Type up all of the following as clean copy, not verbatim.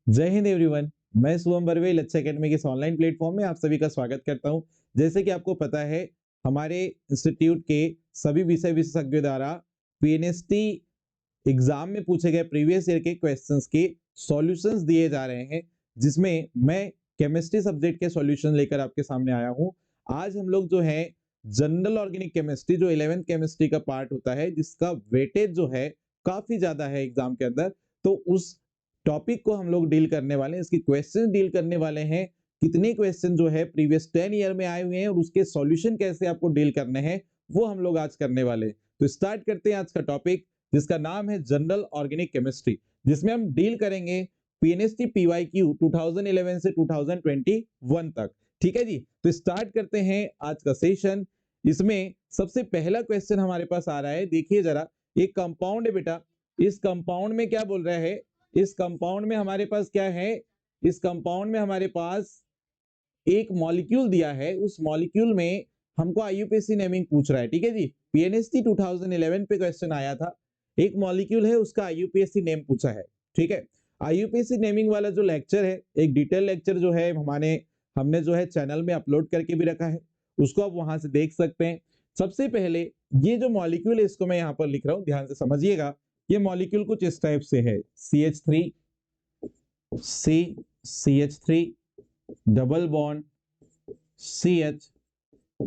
जय हिंद एवरीवन। मैं शुभम बर्वे लच्छा एकेडमी के इस ऑनलाइन प्लेटफॉर्म में आप सभी का स्वागत करता हूं। जैसे कि आपको पता है, हमारे इंस्टीट्यूट के सभी विषय विशेषज्ञों द्वारा पीएनएसटी एग्जाम में पूछे गए प्रीवियस ईयर के क्वेश्चंस के सॉल्यूशंस दिए जा रहे हैं, जिसमें मैं केमिस्ट्री सब्जेक्ट के सॉल्यूशन लेकर आपके सामने आया हूं। आज हम लोग जो है जनरल ऑर्गेनिक केमिस्ट्री, जो 11th केमिस्ट्री का पार्ट होता है, जिसका वेटेज जो है काफी ज्यादा है एग्जाम के अंदर, तो उस टॉपिक को हम लोग डील करने वाले हैं। इसकी क्वेश्चन डील करने वाले हैं, कितने क्वेश्चन जो है प्रीवियस 10 ईयर में आए हुए हैं और उसके सॉल्यूशन कैसे आपको डील करने हैं, वो हम लोग आज करने वाले हैं। तो स्टार्ट करते हैं आज का टॉपिक, जिसका नाम है जनरल ऑर्गेनिक केमिस्ट्री, जिसमें हम डील करेंगे पीएनएसटी पीवाईक्यू 2011 से 2021 तक। ठीक है जी, तो स्टार्ट करते हैं आज का सेशन। इसमें सबसे पहला क्वेश्चन हमारे पास आ रहा है, देखिए जरा। एक कंपाउंड है बेटा, इस कंपाउंड में क्या बोल रहा है, इस कंपाउंड में हमारे पास क्या है, इस कंपाउंड में हमारे पास एक मॉलिक्यूल दिया है। उस मॉलिक्यूल में हमको आईयूपीएसी नेमिंग पूछ रहा है। ठीक है जी, पीएनएसटी 2011 पे क्वेश्चन आया था। एक मॉलिक्यूल है, उसका आईयूपीएसी नेम पूछा है। ठीक है, आईयूपीएसी नेमिंग वाला जो लेक्चर है, एक डिटेल लेक्चर जो है हमने जो है चैनल में अपलोड करके भी रखा है, उसको आप वहां से देख सकते हैं। सबसे पहले ये जो मॉलिक्यूल है, इसको मैं यहाँ पर लिख रहा हूँ, ध्यान से समझिएगा। ये मॉलिक्यूल कुछ इस टाइप से है, CH3 C CH3 double bond CH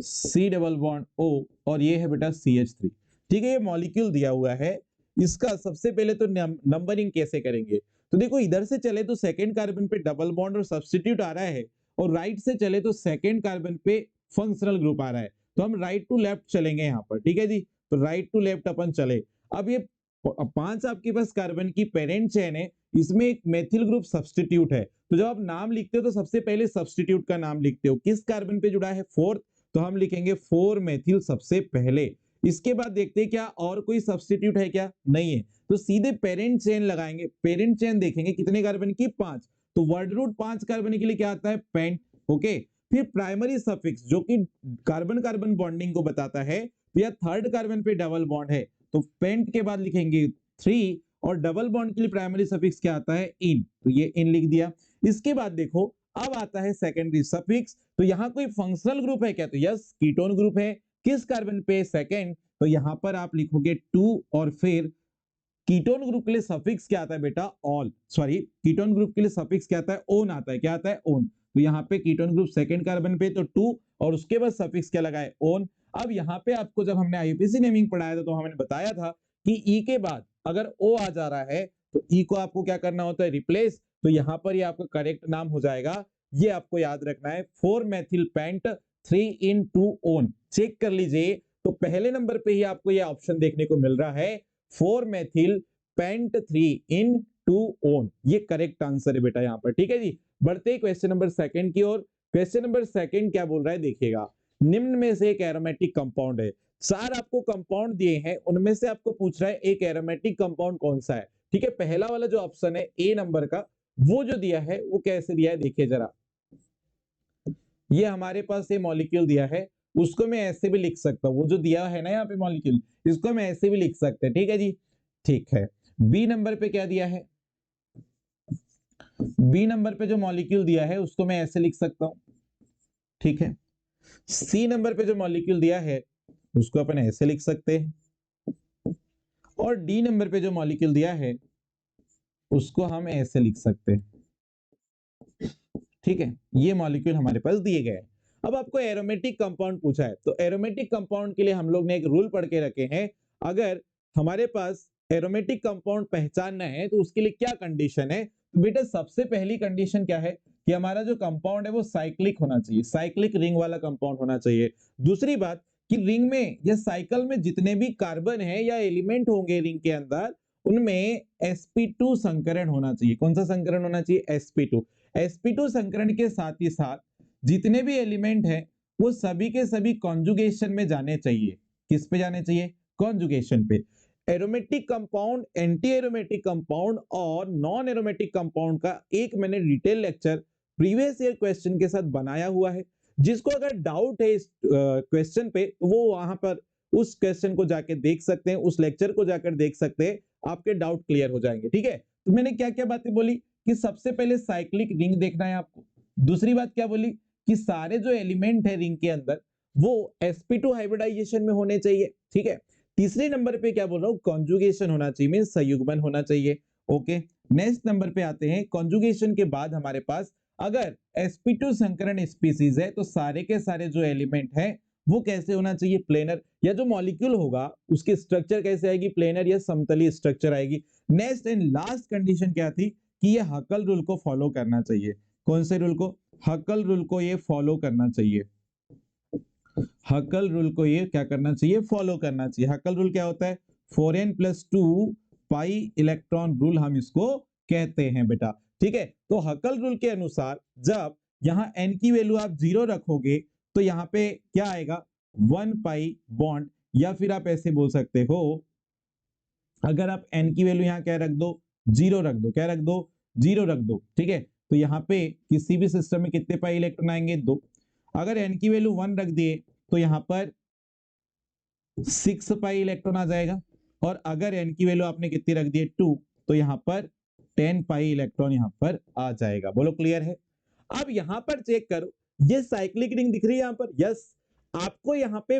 C double bond O, और ये है बेटा CH3। ठीक है, ये मॉलिक्यूल दिया हुआ है। इसका सबसे पहले तो नंबरिंग कैसे करेंगे, तो देखो इधर से चले तो सेकेंड कार्बन पे डबल बॉन्ड और सब्स्टिट्यूट आ रहा है, और राइट से चले तो सेकेंड कार्बन पे फंक्शनल ग्रुप आ रहा है। तो हम राइट टू लेफ्ट चलेंगे यहाँ पर। ठीक है जी, तो राइट टू लेफ्ट अपन चले। अब ये 5 आपके पास कार्बन की पेरेंट चेन है, इसमें एक मेथिल ग्रुप सब्स्टिट्यूट है। तो जब आप नाम लिखते हो तो सबसे पहले सब्स्टिट्यूट का नाम लिखते हो। किस कार्बन पे जुड़ा है, फोर्थ, तो हम लिखेंगे 4 मेथिल सबसे पहले। इसके बाद देखते हैं क्या और कोई सब्स्टिट्यूट है क्या, नहीं है, तो सीधे पेरेंट चेन लगाएंगे। पेरेंट चेन देखेंगे कितने कार्बन की, 5, तो वर्ड रूट 5 कार्बन के लिए क्या आता है, पेंट। ओके, फिर प्राइमरी सफिक्स जो कि कार्बन कार्बन बॉन्डिंग को बताता है, तो यह थर्ड कार्बन पे डबल बॉन्ड है, तो पेंट के बाद लिखेंगे 3, और डबल बॉन्ड के लिए प्राइमरी सफिक्स क्या आता है, इन, तो ये इन लिख दिया। इसके बाद देखो अब आता है सेकेंडरी सफिक्स, तो यहाँ कोई फंक्शनल ग्रुप है क्या, तो यस कीटोन ग्रुप है। किस कार्बन पे, सेकेंड, तो यहाँ पर आप लिखोगे 2, और फिर कीटोन ग्रुप के लिए सफिक्स क्या आता है बेटा, ऑल, सॉरी, कीटोन ग्रुप के लिए सफिक्स क्या आता है, ओन आता है। क्या आता है, ओन, तो यहाँ पे कीटोन ग्रुप सेकंड कार्बन पे तो 2, और उसके बाद सफिक्स क्या लगाए, ओन। अब यहाँ पे आपको जब हमने आईयूपीएसी नेमिंग पढ़ाया था, तो हमने बताया था कि ई के बाद अगर ओ आ जा रहा है, तो ई को आपको क्या करना होता है, रिप्लेस। तो यहाँ पर ये आपका करेक्ट नाम हो जाएगा, ये आपको याद रखना है, 4 मेथिल पेंट 3 इन 2 ओन। चेक कर लीजिए, तो पहले नंबर पे ही आपको ये ऑप्शन देखने को मिल रहा है, 4 मेथिल पेंट 3 इन 2 ओन, ये करेक्ट आंसर है बेटा यहाँ पर। ठीक है जी, बढ़ते क्वेश्चन नंबर सेकंड की ओर। क्वेश्चन नंबर सेकंड क्या बोल रहा है, देखिएगा। निम्न में से एक एरोमेटिक कंपाउंड है। 4 आपको कंपाउंड दिए हैं, उनमें से आपको पूछ रहा है एक एरोमेटिक कंपाउंड कौन सा है। ठीक है, पहला वाला जो ऑप्शन है ए नंबर का, वो जो दिया है वो कैसे दिया है, देखिए जरा। ये हमारे पास ये मॉलिक्यूल दिया है, उसको मैं ऐसे भी लिख सकता हूं, वो जो दिया है ना यहाँ पे मॉलिक्यूल, इसको मैं ऐसे भी लिख सकते हैं। ठीक है जी, ठीक है। बी नंबर पे क्या दिया है, बी नंबर पे जो मॉलिक्यूल दिया है उसको मैं ऐसे लिख सकता हूं। ठीक है, सी नंबर पे जो मॉलिक्यूल दिया है उसको अपन ऐसे लिख सकते हैं, और डी नंबर पे जो मॉलिक्यूल दिया है उसको हम ऐसे लिख सकते हैं। ठीक है, ये मॉलिक्यूल हमारे पास दिए गए हैं। अब आपको एरोमेटिक कंपाउंड पूछा है, तो एरोमेटिक कंपाउंड के लिए हम लोग ने एक रूल पढ़ के रखे हैं। अगर हमारे पास एरोमेटिक कंपाउंड पहचानना है तो उसके लिए क्या कंडीशन है, तो बेटा सबसे पहली कंडीशन क्या है कि हमारा जो कंपाउंड है वो साइक्लिक होना चाहिए, साइक्लिक रिंग वाला कंपाउंड होना चाहिए। दूसरी बात कि रिंग में या साइकिल में जितने भी कार्बन है या एलिमेंट होंगे रिंग के अंदर, उनमें sp2 संकरण होना चाहिए। कौन सा संकरण होना चाहिए, sp2। sp2 संकरण के साथ ही साथ जितने भी एलिमेंट हैं वो सभी के सभी कॉन्जुगेशन में जाने चाहिए। किस पे जाने चाहिए, कॉन्जुगेशन पे। Aromatic compound, anti aromatic compound और नॉन एरोमेटिक कंपाउंड का एक मैंने detail lecture previous year question के साथ बनाया हुआ है। जिसको अगर डाउट है इस क्वेश्चन पे, तो वो वहां पर उस क्वेश्चन को जाके देख सकते हैं, उस लेक्चर को जाकर देख सकते हैं, आपके डाउट क्लियर हो जाएंगे। ठीक है, तो मैंने क्या क्या बातें बोली कि सबसे पहले साइक्लिक रिंग देखना है आपको। दूसरी बात क्या बोली कि सारे जो एलिमेंट है रिंग के अंदर वो sp2 हाइब्रिडाइजेशन में होने चाहिए, ठीक है। तीसरे नंबर पे क्या बोल रहा हूं, कॉन्जुगेशन होना चाहिए, मींस संयुग्मन होना चाहिए। ओके, नेक्स्ट नंबर पे आते हैं, कॉन्जुगेशन के बाद हमारे पास अगर sp2 संकरण स्पीसीज है तो सारे के सारे जो एलिमेंट है वो कैसे होना चाहिए, प्लेनर, या जो मॉलिक्यूल होगा उसकी स्ट्रक्चर कैसे आएगी, प्लेनर या समतलीय स्ट्रक्चर आएगी। नेक्स्ट एंड लास्ट कंडीशन क्या थी कि ये हकल रूल को फॉलो करना चाहिए। कौन से रूल को, हकल रूल को ये फॉलो करना चाहिए। हकल रूल को ये क्या करना चाहिए, फॉलो करना चाहिए। हकल रूल क्या होता है, 4n+2 पाई इलेक्ट्रॉन रूल हम इसको कहते हैं बेटा, ठीक है। तो हकल रूल के अनुसार जब यहां n की वैल्यू आप 0 रखोगे तो यहां पे क्या आएगा, 1 पाई बॉन्ड, या फिर आप ऐसे बोल सकते हो अगर आप n की वैल्यू यहां क्या रख दो, 0 रख दो, क्या रख दो, 0 रख दो, ठीक है। तो यहां पे किसी भी सिस्टम में कितने पाई इलेक्ट्रॉन आएंगे, 2। अगर n की वैल्यू 1 रख दिए तो यहां पर 6 पाई इलेक्ट्रॉन आ जाएगा, और अगर n की वैल्यू आपने कितनी रख दी है, 2, तो यहां पर 10 पाई इलेक्ट्रॉन यहां पर आ जाएगा। बोलो क्लियर है। अब यहां पर चेक करो, ये साइक्लिक रिंग दिख रही है यहां पर, यस। आपको यहां पे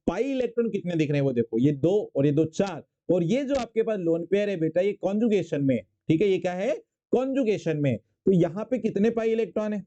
पाई इलेक्ट्रॉन कितने दिख रहे हैं वो देखो, ये 2 और ये 2 4, और ये जो आपके पास लोन पेयर है बेटा ये कॉन्जुगेशन में, ठीक है, ये क्या है, कॉन्जुगेशन में। तो यहां पे कितने पाई इलेक्ट्रॉन है,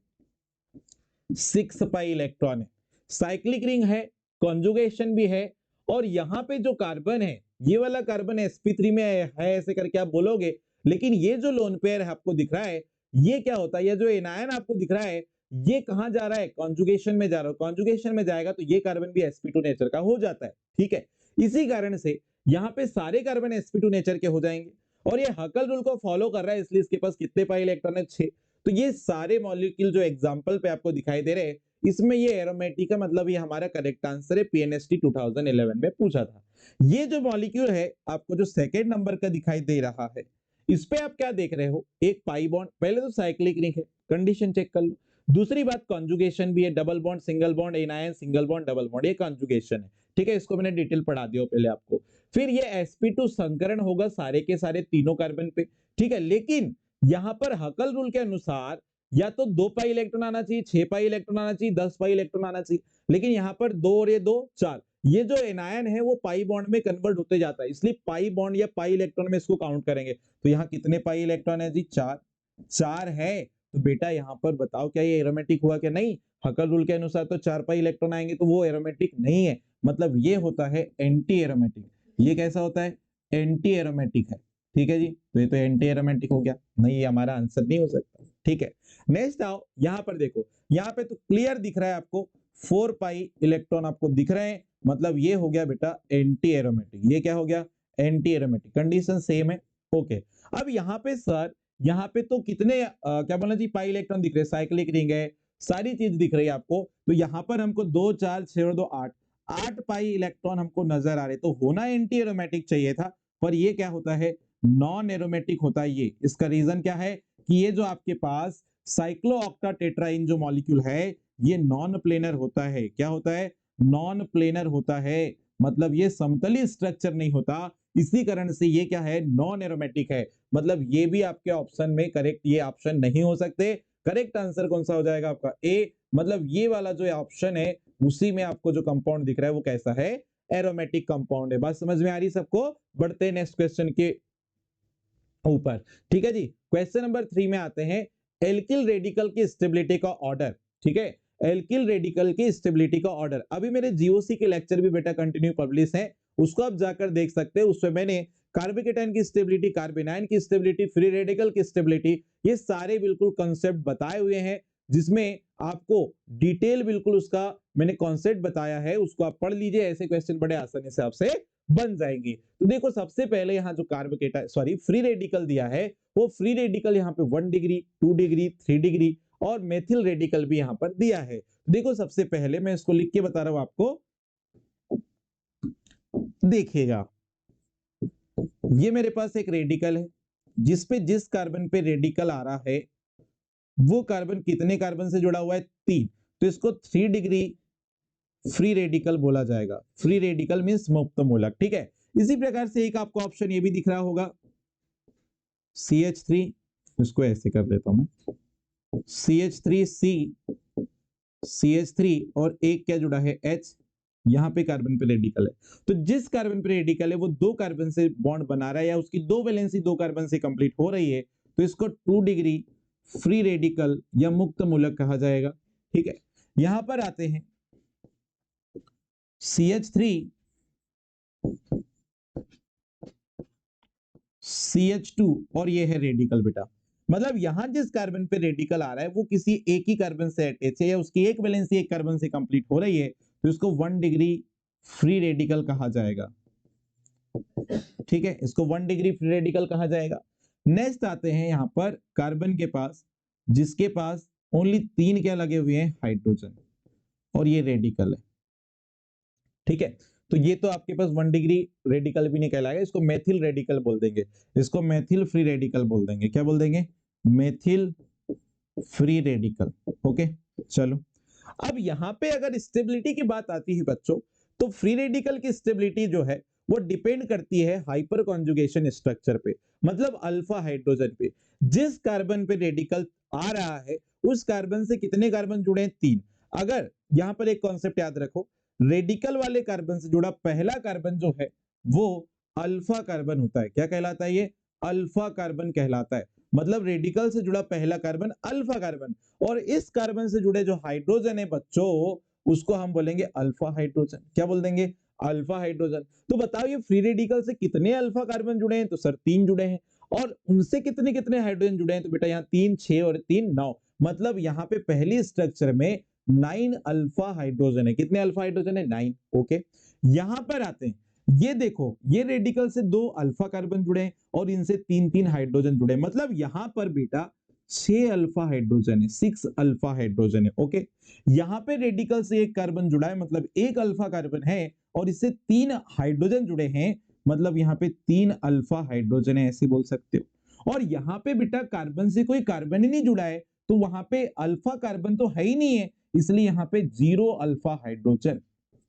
6 पाई इलेक्ट्रॉन है। साइक्लिक रिंग है, कॉन्जुगेशन भी है, और यहां पे जो कार्बन है ये वाला कार्बन sp3 में है ऐसे करके आप बोलोगे, लेकिन ये जो लोन पेयर है आपको दिख रहा है ये क्या होता है, ये जो एनायन आपको दिख रहा है ये कहां जा रहा है, कॉन्जुगेशन में जा रहा है। कॉन्जुगेशन में जाएगा तो ये कार्बन भी sp2 नेचर का हो जाता है, ठीक है। इसी कारण से यहां पे सारे कार्बन sp2 नेचर के हो जाएंगे, और ये हकल रूल को फॉलो कर रहा है, इसलिए इसके पास कितने पाई इलेक्ट्रॉन है, 6। तो ये सारे मॉलिक्यूल जो एग्जांपल पे आपको दिखाई दे रहे हैं इसमें ये एरोमेटिक का मतलब ये हमारा करेक्ट आंसर है, पीएनएसटी 2011 में पूछा था। ये जो मॉलिक्यूल है आपको जो सेकंड नंबर का दिखाई दे रहा है इस पे आप क्या देख रहे हो, एक पाई बॉन्ड, पहले तो साइक्लिक रिंग है, कंडीशन चेक कर लो। दूसरी बात कॉन्जुगेशन भी है, double bond single bond, anion single bond double bond, ये कॉन्जुगेशन है, ठीक है। इसको मैंने डिटेल पढ़ा दिया पहले आपको। फिर ये sp2 संकरण होगा सारे के सारे तीनों कार्बन पे, ठीक है। लेकिन यहां पर हकल रूल के अनुसार या तो 2 पाई इलेक्ट्रॉन आना चाहिए, 6 पाई इलेक्ट्रॉन आना चाहिए, 10 पाई इलेक्ट्रॉन आना चाहिए, लेकिन यहां पर 2 और ये 2 4, ये जो एनायन है वो पाई बॉन्ड में कन्वर्ट होते जाता है, इसलिए पाई बॉन्ड या पाई इलेक्ट्रॉन में इसको काउंट करेंगे। तो यहाँ कितने पाई इलेक्ट्रॉन है जी, 4, 4 है। तो बेटा यहां पर बताओ क्या ये एरोमेटिक हुआ क्या, नहीं। हकल रूल के अनुसार तो 4 पाई इलेक्ट्रॉन आएंगे तो वो एरोमेटिक नहीं है, मतलब ये होता है एंटी एरोमेटिक। ये कैसा होता है, एंटी एरोमेटिक है, ठीक है जी। तो ये तो एंटी एरोमेटिक हो गया, नहीं ये हमारा आंसर नहीं हो सकता, ठीक है। नेक्स्ट आओ, यहां पर देखो, यहां पे तो क्लियर दिख रहा है आपको 4 पाई इलेक्ट्रॉन आपको दिख रहे हैं, मतलब ये हो गया बेटा एंटी एरोमेटिक। ये क्या हो गया, एंटी एरोमेटिक, कंडीशन सेम है, ओके। अब यहाँ पे सर, यहाँ पे तो कितने क्या बोलना जी, पाई इलेक्ट्रॉन दिख रहे हैं, साइक्लिक रिंग है, सारी चीज दिख रही है आपको। तो यहाँ पर हमको 2 4 6 और 2 8, 8 पाई इलेक्ट्रॉन हमको नजर आ रहे, तो होना एंटी एरोमेटिक चाहिए था, पर ये क्या होता है, नॉन एरोमेटिक होता है ये। इसका रीजन क्या है कि ये जो आपके पास साइक्लोऑक्टाटेट्राइन जो मॉलिक्यूल है ये नॉन प्लेनर होता है। क्या होता है, नॉन प्लेनर होता है, मतलब ये समतली स्ट्रक्चर नहीं होता, इसी कारण से ये क्या है, नॉन एरोमेटिक है। मतलब ये भी आपके ऑप्शन में करेक्ट, ये ऑप्शन नहीं हो सकते। करेक्ट आंसर कौन सा हो जाएगा आपका, ए। मतलब ये वाला जो ऑप्शन है उसी में आपको जो कंपाउंड दिख रहा है वो कैसा है, एरोमेटिक कंपाउंड है। बात समझ में आ रही सबको, बढ़ते हैं नेक्स्ट क्वेश्चन के ऊपर, ठीक है जी। क्वेश्चन नंबर 3 में आते हैं, एल्किल रेडिकल की स्टेबिलिटी का ऑर्डर, ठीक है। एल्किल रेडिकल की स्टेबिलिटी का ऑर्डर, अभी मेरे जीओसी के लेक्चर भी बेटा कंटिन्यू पब्लिश है, उसको आप जाकर देख सकते हैं। उसमें मैंने कार्बोकेटाइन की स्टेबिलिटी, कार्बेनाइन की स्टेबिलिटी, फ्री रेडिकल की स्टेबिलिटी, ये सारे बिल्कुल कॉन्सेप्ट बताए हुए हैं, जिसमें आपको डिटेल बिल्कुल उसका मैंने कॉन्सेप्ट बताया है, उसको आप पढ़ लीजिए, ऐसे क्वेश्चन बड़े आसानी से आपसे बन जाएंगे। तो देखो सबसे पहले यहाँ जो कार्बोकेटाइन सॉरी फ्री रेडिकल दिया है, वो फ्री रेडिकल यहाँ पे 1 डिग्री 2 डिग्री 3 डिग्री और मेथिल रेडिकल भी यहाँ पर दिया है। देखो सबसे पहले मैं इसको लिख के बता रहा हूं आपको, देखिएगा ये मेरे पास एक रेडिकल है, जिसपे जिस कार्बन पे रेडिकल आ रहा है वो कार्बन कितने कार्बन से जुड़ा हुआ है, 3, तो इसको 3 डिग्री फ्री रेडिकल बोला जाएगा। फ्री रेडिकल मींस मुक्त मूलक, ठीक है। इसी प्रकार से एक आपको ऑप्शन ये भी दिख रहा होगा CH3 इसको ऐसे कर देता हूं मैं, CH3C CH3 और एक क्या जुड़ा है H, यहां पे कार्बन पे रेडिकल है। तो जिस कार्बन पे रेडिकल है वो दो कार्बन से बॉन्ड बना रहा है या उसकी दो वैलेंसी दो कार्बन से कंप्लीट हो रही है, तो इसको 2 डिग्री फ्री रेडिकल या मुक्त मूलक कहा जाएगा। ठीक है, यहां पर आते हैं CH3 CH2 और ये है रेडिकल बेटा। मतलब यहां जिस कार्बन पे रेडिकल आ रहा है वो किसी एक ही कार्बन से अटैच है या उसकी एक वैलेंसी एक कार्बन से कंप्लीट हो रही है, तो इसको 1 डिग्री फ्री रेडिकल कहा जाएगा। ठीक है, इसको 1 डिग्री फ्री रेडिकल कहा जाएगा। नेक्स्ट आते हैं यहां पर कार्बन के पास, जिसके पास ओनली 3 क्या लगे हुए हैं, हाइड्रोजन, और ये रेडिकल है। ठीक है, तो ये तो आपके पास 1 डिग्री रेडिकल भी नहीं कहलाएगा, इसको मेथिल रेडिकल बोल देंगे, इसको मेथिल फ्री रेडिकल बोल देंगे। क्या बोल देंगे, मेथिल फ्री रेडिकल। ओके, चलो अब यहां पे अगर स्टेबिलिटी की बात आती है बच्चों, तो फ्री रेडिकल की स्टेबिलिटी जो है वो डिपेंड करती है हाइपर कॉन्जुगेशन स्ट्रक्चर पे, मतलब अल्फा हाइड्रोजन पे। जिस कार्बन पे रेडिकल आ रहा है उस कार्बन से कितने कार्बन जुड़े हैं, 3। अगर यहां पर एक कॉन्सेप्ट याद रखो, रेडिकल वाले कार्बन से जुड़ा पहला कार्बन जो है वो अल्फा कार्बन होता है। क्या कहलाता है ये, अल्फा कार्बन कहलाता है। मतलब रेडिकल से जुड़ा पहला कार्बन अल्फा कार्बन, और इस कार्बन से जुड़े जो हाइड्रोजन है बच्चों उसको हम बोलेंगे अल्फा हाइड्रोजन। क्या बोल देंगे, अल्फा हाइड्रोजन। तो बताओ ये फ्री रेडिकल से कितने अल्फा कार्बन जुड़े हैं, तो सर 3 जुड़े हैं। और उनसे कितने कितने हाइड्रोजन जुड़े हैं, तो बेटा यहाँ 3 6 और 3 9। मतलब यहाँ पे पहली स्ट्रक्चर में 9 अल्फा हाइड्रोजन है। कितने अल्फा हाइड्रोजन है, 9। ओके, यहां पर आते हैं, ये देखो ये रेडिकल से 2 अल्फा कार्बन जुड़े हैं और इनसे 3 हाइड्रोजन जुड़े हैं। मतलब यहां पर बेटा 6 अल्फा हाइड्रोजन है, 6 अल्फा हाइड्रोजन है। ओके, यहां पे रेडिकल से एक कार्बन जुड़ा है, मतलब एक अल्फा कार्बन है और इससे 3 हाइड्रोजन जुड़े हैं, मतलब यहाँ पे 3 अल्फा हाइड्रोजन है, ऐसे बोल सकते हो। और यहाँ पे बेटा कार्बन से कोई कार्बन ही नहीं जुड़ा है, तो वहां पे अल्फा कार्बन तो है ही नहीं है, इसलिए यहाँ पे 0 अल्फा हाइड्रोजन।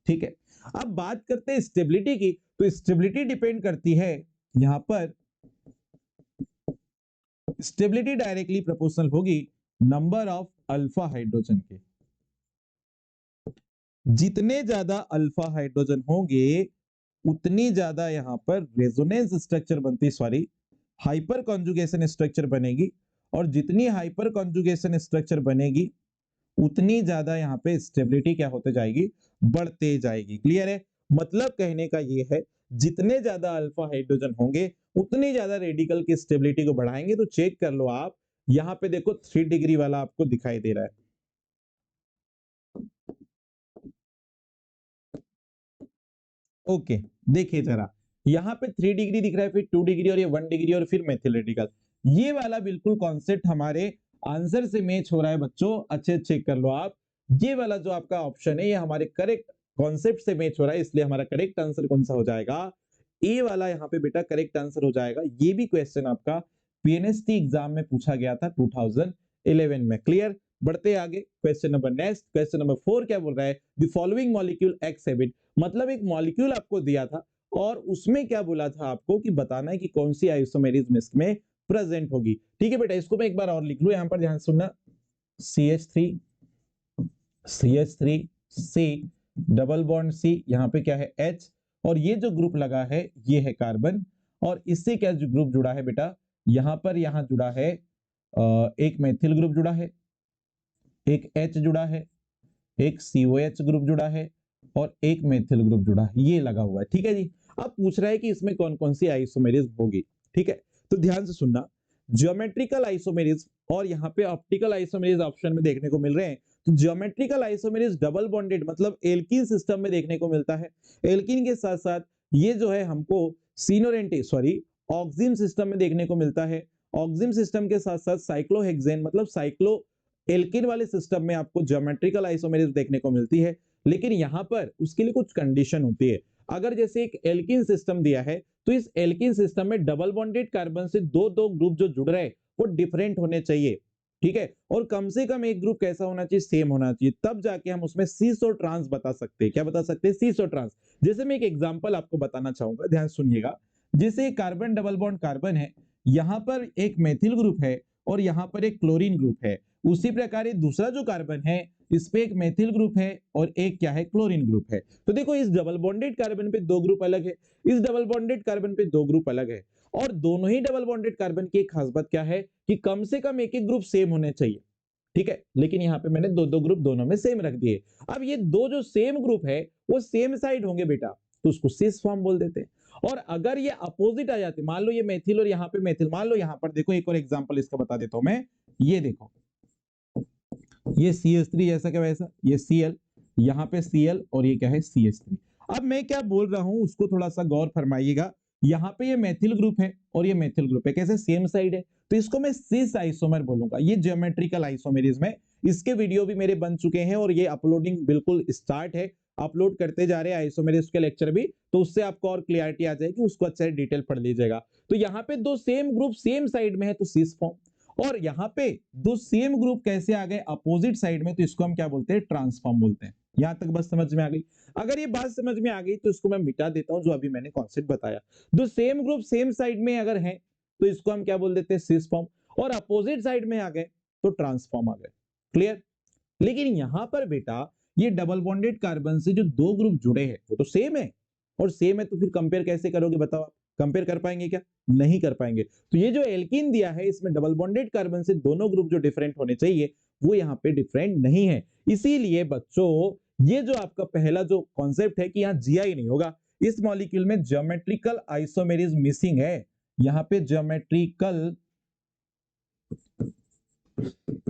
ठीक है, अब बात करते हैं स्टेबिलिटी की, तो स्टेबिलिटी डिपेंड करती है यहां पर, स्टेबिलिटी डायरेक्टली प्रोपोर्शनल होगी नंबर ऑफ अल्फा हाइड्रोजन के। जितने ज्यादा अल्फा हाइड्रोजन होंगे उतनी ज्यादा यहां पर रेजोनेंस स्ट्रक्चर बनती, सॉरी हाइपर कॉन्जुगेशन स्ट्रक्चर बनेगी, और जितनी हाइपर कॉन्जुगेशन स्ट्रक्चर बनेगी उतनी ज्यादा यहाँ पे स्टेबिलिटी क्या होते जाएगी, बढ़ते जाएगी। क्लियर है, मतलब कहने का ये है जितने ज्यादा अल्फा हाइड्रोजन होंगे उतनी ज्यादा रेडिकल की स्टेबिलिटी को बढ़ाएंगे। तो चेक कर लो आप, यहाँ पे देखो 3 डिग्री वाला आपको दिखाई दे रहा है। ओके, देखिए जरा, यहाँ पे 3 डिग्री दिख रहा है, फिर 2 डिग्री और ये 1 डिग्री और फिर मेथिल रेडिकल। ये वाला बिल्कुल कॉन्सेप्ट हमारे आंसर से मैच हो रहा है बच्चों, अच्छे चेक कर लो आप। ये वाला जो आपका ऑप्शन है ये हमारे करेक्ट कॉन्सेप्ट से मैच हो रहा है, इसलिए हमारा करेक्ट आंसर कौन सा हो जाएगा, ए वाला यहाँ पे बेटा करेक्ट आंसर हो जाएगा। ये भी क्वेश्चन आपका पीएनएसटी एग्जाम में पूछा गया था 2011 में। क्लियर, बढ़ते आगे question number next, question number 4 क्या बोल रहा है, द फॉलोइंग मॉलिक्यूल एक्सहिबिट। मतलब एक मॉलिक्यूल आपको दिया था और उसमें क्या बोला था आपको कि बताना है कि कौन सी आइसोमेरिज्म इसमें प्रेजेंट होगी। ठीक है बेटा, इसको मैं एक बार और लिख लूं, यहां पर ध्यान सुनना, CH3 CH3 C double bond C, यहाँ पे क्या है H, और ये जो ग्रुप लगा है ये है कार्बन, और इससे क्या जो ग्रुप जुड़ा है बेटा, यहां पर यहां जुड़ा है एक मेथिल ग्रुप जुड़ा है, एक H जुड़ा है, एक COH ग्रुप जुड़ा है और एक मेथिल ग्रुप जुड़ा है, ये लगा हुआ है। ठीक है जी, अब पूछ रहा है कि इसमें कौन कौन सी आइसोमेरिज्म होगी। ठीक है, तो ध्यान से सुनना, ज्योमेट्रिकल आइसोमेरिज्म और यहाँ पे ऑप्टिकल आइसोमेरिज्म ऑप्शन में देखने को मिल रहे हैं। तो ज्योमेट्रिकल आइसोमेरिज्म डबल बॉन्डेड मतलब एल्कीन सिस्टम में देखने को मिलता है। एल्कीन के साथ साथ ये जो है हमको सीनोरेंटे सॉरी ऑक्सिम सिस्टम में देखने को मिलता है। ऑक्सिम सिस्टम के साथ साथ साइक्लोहेक्सेन मतलब साइक्लो एल्किन वाले सिस्टम में आपको ज्योमेट्रिकल आइसोमेरिज्म देखने को मिलती है। लेकिन यहां पर उसके लिए कुछ कंडीशन होती है। अगर जैसे एक एल्किन सिस्टम दिया है तो इस एल्किन सिस्टम में डबल बॉन्डेड कार्बन से दो दो ग्रुप जो जुड़ रहे हैं वो डिफरेंट होने चाहिए। ठीक है, और कम से कम एक ग्रुप कैसा होना चाहिए, सेम होना चाहिए, तब जाके हम उसमें सीस और ट्रांस बता सकते हैं। क्या बता सकते हैं, सीस और ट्रांस। जैसे मैं एक एग्जांपल आपको बताना चाहूंगा, ध्यान सुनिएगा। जैसे कार्बन डबल बॉन्ड कार्बन है, यहां पर एक मेथिल ग्रुप है और यहाँ पर एक क्लोरीन ग्रुप है। उसी प्रकार ये दूसरा जो कार्बन है इस पे एक मेथिल ग्रुप है और एक क्या है, क्लोरीन ग्रुप है। तो देखो इस डबल बॉन्डेड कार्बन पे दो ग्रुप अलग है, इस डबल बॉन्डेड कार्बन पे दो ग्रुप अलग है, और दोनों ही डबल बॉन्डेड कार्बन की एक खास बात क्या है कि कम से कम एक एक ग्रुप सेम होने चाहिए, ठीक है। लेकिन यहाँ पे मैंने दो दो ग्रुप दोनों में सेम रख दिए। अब ये दो जो सेम ग्रुप है वो सेम साइड होंगे बेटा, तो उसको सिस फॉर्म बोल देते हैं। और अगर ये अपोजिट आ जाते, मान लो ये मेथिल और यहाँ पे मेथिल, मान लो यहाँ पर देखो एक और एग्जांपल इसका बता देता हूं मैं। ये देखो ये CH3 जैसा क्या वैसा, ये Cl, यहाँ पे Cl और ये क्या है CH3। अब मैं क्या बोल रहा हूं उसको थोड़ा सा गौर फरमाइएगा। यहाँ पे ये मेथिल ग्रुप है और ये मेथिल ग्रुप है, कैसे सेम साइड है, तो इसको मैं सिस आइसोमर बोलूंगा। ये ज्योमेट्रिकल आइसोमेरिज्म है, इसके वीडियो भी मेरे बन चुके हैं और ये अपलोडिंग बिल्कुल स्टार्ट है, अपलोड करते जा रहे हैं आइसोमेरिज्म के लेक्चर भी, तो उससे आपको और क्लियरिटी आ जाएगी, उसको अच्छा डिटेल पढ़ लीजिएगा। तो यहाँ पे दो सेम ग्रुप सेम साइड में है तो सिस फॉर्म, और यहाँ पे दो सेम ग्रुप कैसे आ गए अपोजिट साइड में, तो इसको हम क्या बोलते हैं, ट्रांसफॉर्म बोलते हैं। यहां तक बस समझ में आ गई। अगर ये बात समझ में आ गई तो इसको मैं मिटा देता हूं जो अभी मैंने कॉन्सेप्ट बताया। दो सेम ग्रुप सेम साइड में अगर है तो इसको हम क्या बोल देते हैं, सिस फॉर्म, और अपोजिट साइड में आ गए तो ट्रांसफॉर्म आ गए। क्लियर। लेकिन यहां पर बेटा ये डबल बॉन्डेड कार्बन से जो दो ग्रुप जुड़े हैं वो तो सेम है, और सेम है तो फिर कंपेयर कैसे करोगे बताओ आप, कंपेयर कर पाएंगे क्या, नहीं कर पाएंगे। तो ये जो एल्कीन दिया है इसमें डबल बॉन्डेड कार्बन से दोनों ग्रुप जो डिफरेंट होने चाहिए वो यहाँ पे डिफरेंट नहीं है। इसीलिए बच्चों ये जो आपका पहला जो कॉन्सेप्ट है कि यहाँ GI नहीं होगा, इस मॉलिक्यूल में ज्योमेट्रिकल आइसोमेरिज्म मिसिंग है। यहाँ पे ज्योमेट्रिकल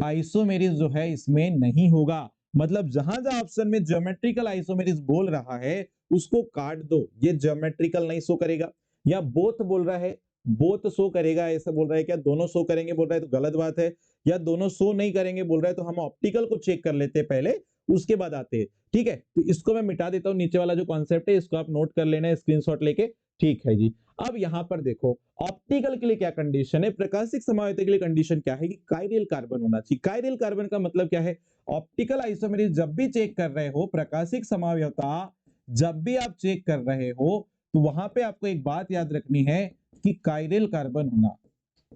आइसोमेरिज्म जो है इसमें नहीं होगा, मतलब जहां जहां ऑप्शन में ज्योमेट्रिकल आइसोमेरिज्म बोल रहा है उसको काट दो, ये ज्योमेट्रिकल नहीं शो करेगा। या बोथ बोल रहा है, बोथ शो करेगा ऐसा बोल रहा है क्या, दोनों शो करेंगे बोल रहा है तो गलत बात है। या दोनों शो नहीं करेंगे बोल रहा है तो हम ऑप्टिकल को चेक कर लेते हैं पहले, उसके बाद आते हैं, ठीक है। तो इसको मैं मिटा देता हूं, नीचे वाला जो कॉन्सेप्ट है इसको आप नोट कर लेना स्क्रीनशॉट लेके, ठीक है जी। अब यहां पर देखो ऑप्टिकल के लिए क्या कंडीशन है, प्रकाशिक समायोज्यता के लिए कंडीशन क्या है कि कायरल कार्बन होना चाहिए। कायरल कार्बन का मतलब क्या है, ऑप्टिकल आइसोमेरिज्म जब भी चेक कर रहे हो, प्रकाशिक समायोज्यता जब भी आप चेक कर रहे हो तो वहां पे आपको एक बात याद रखनी है कि कायरल कार्बन होना,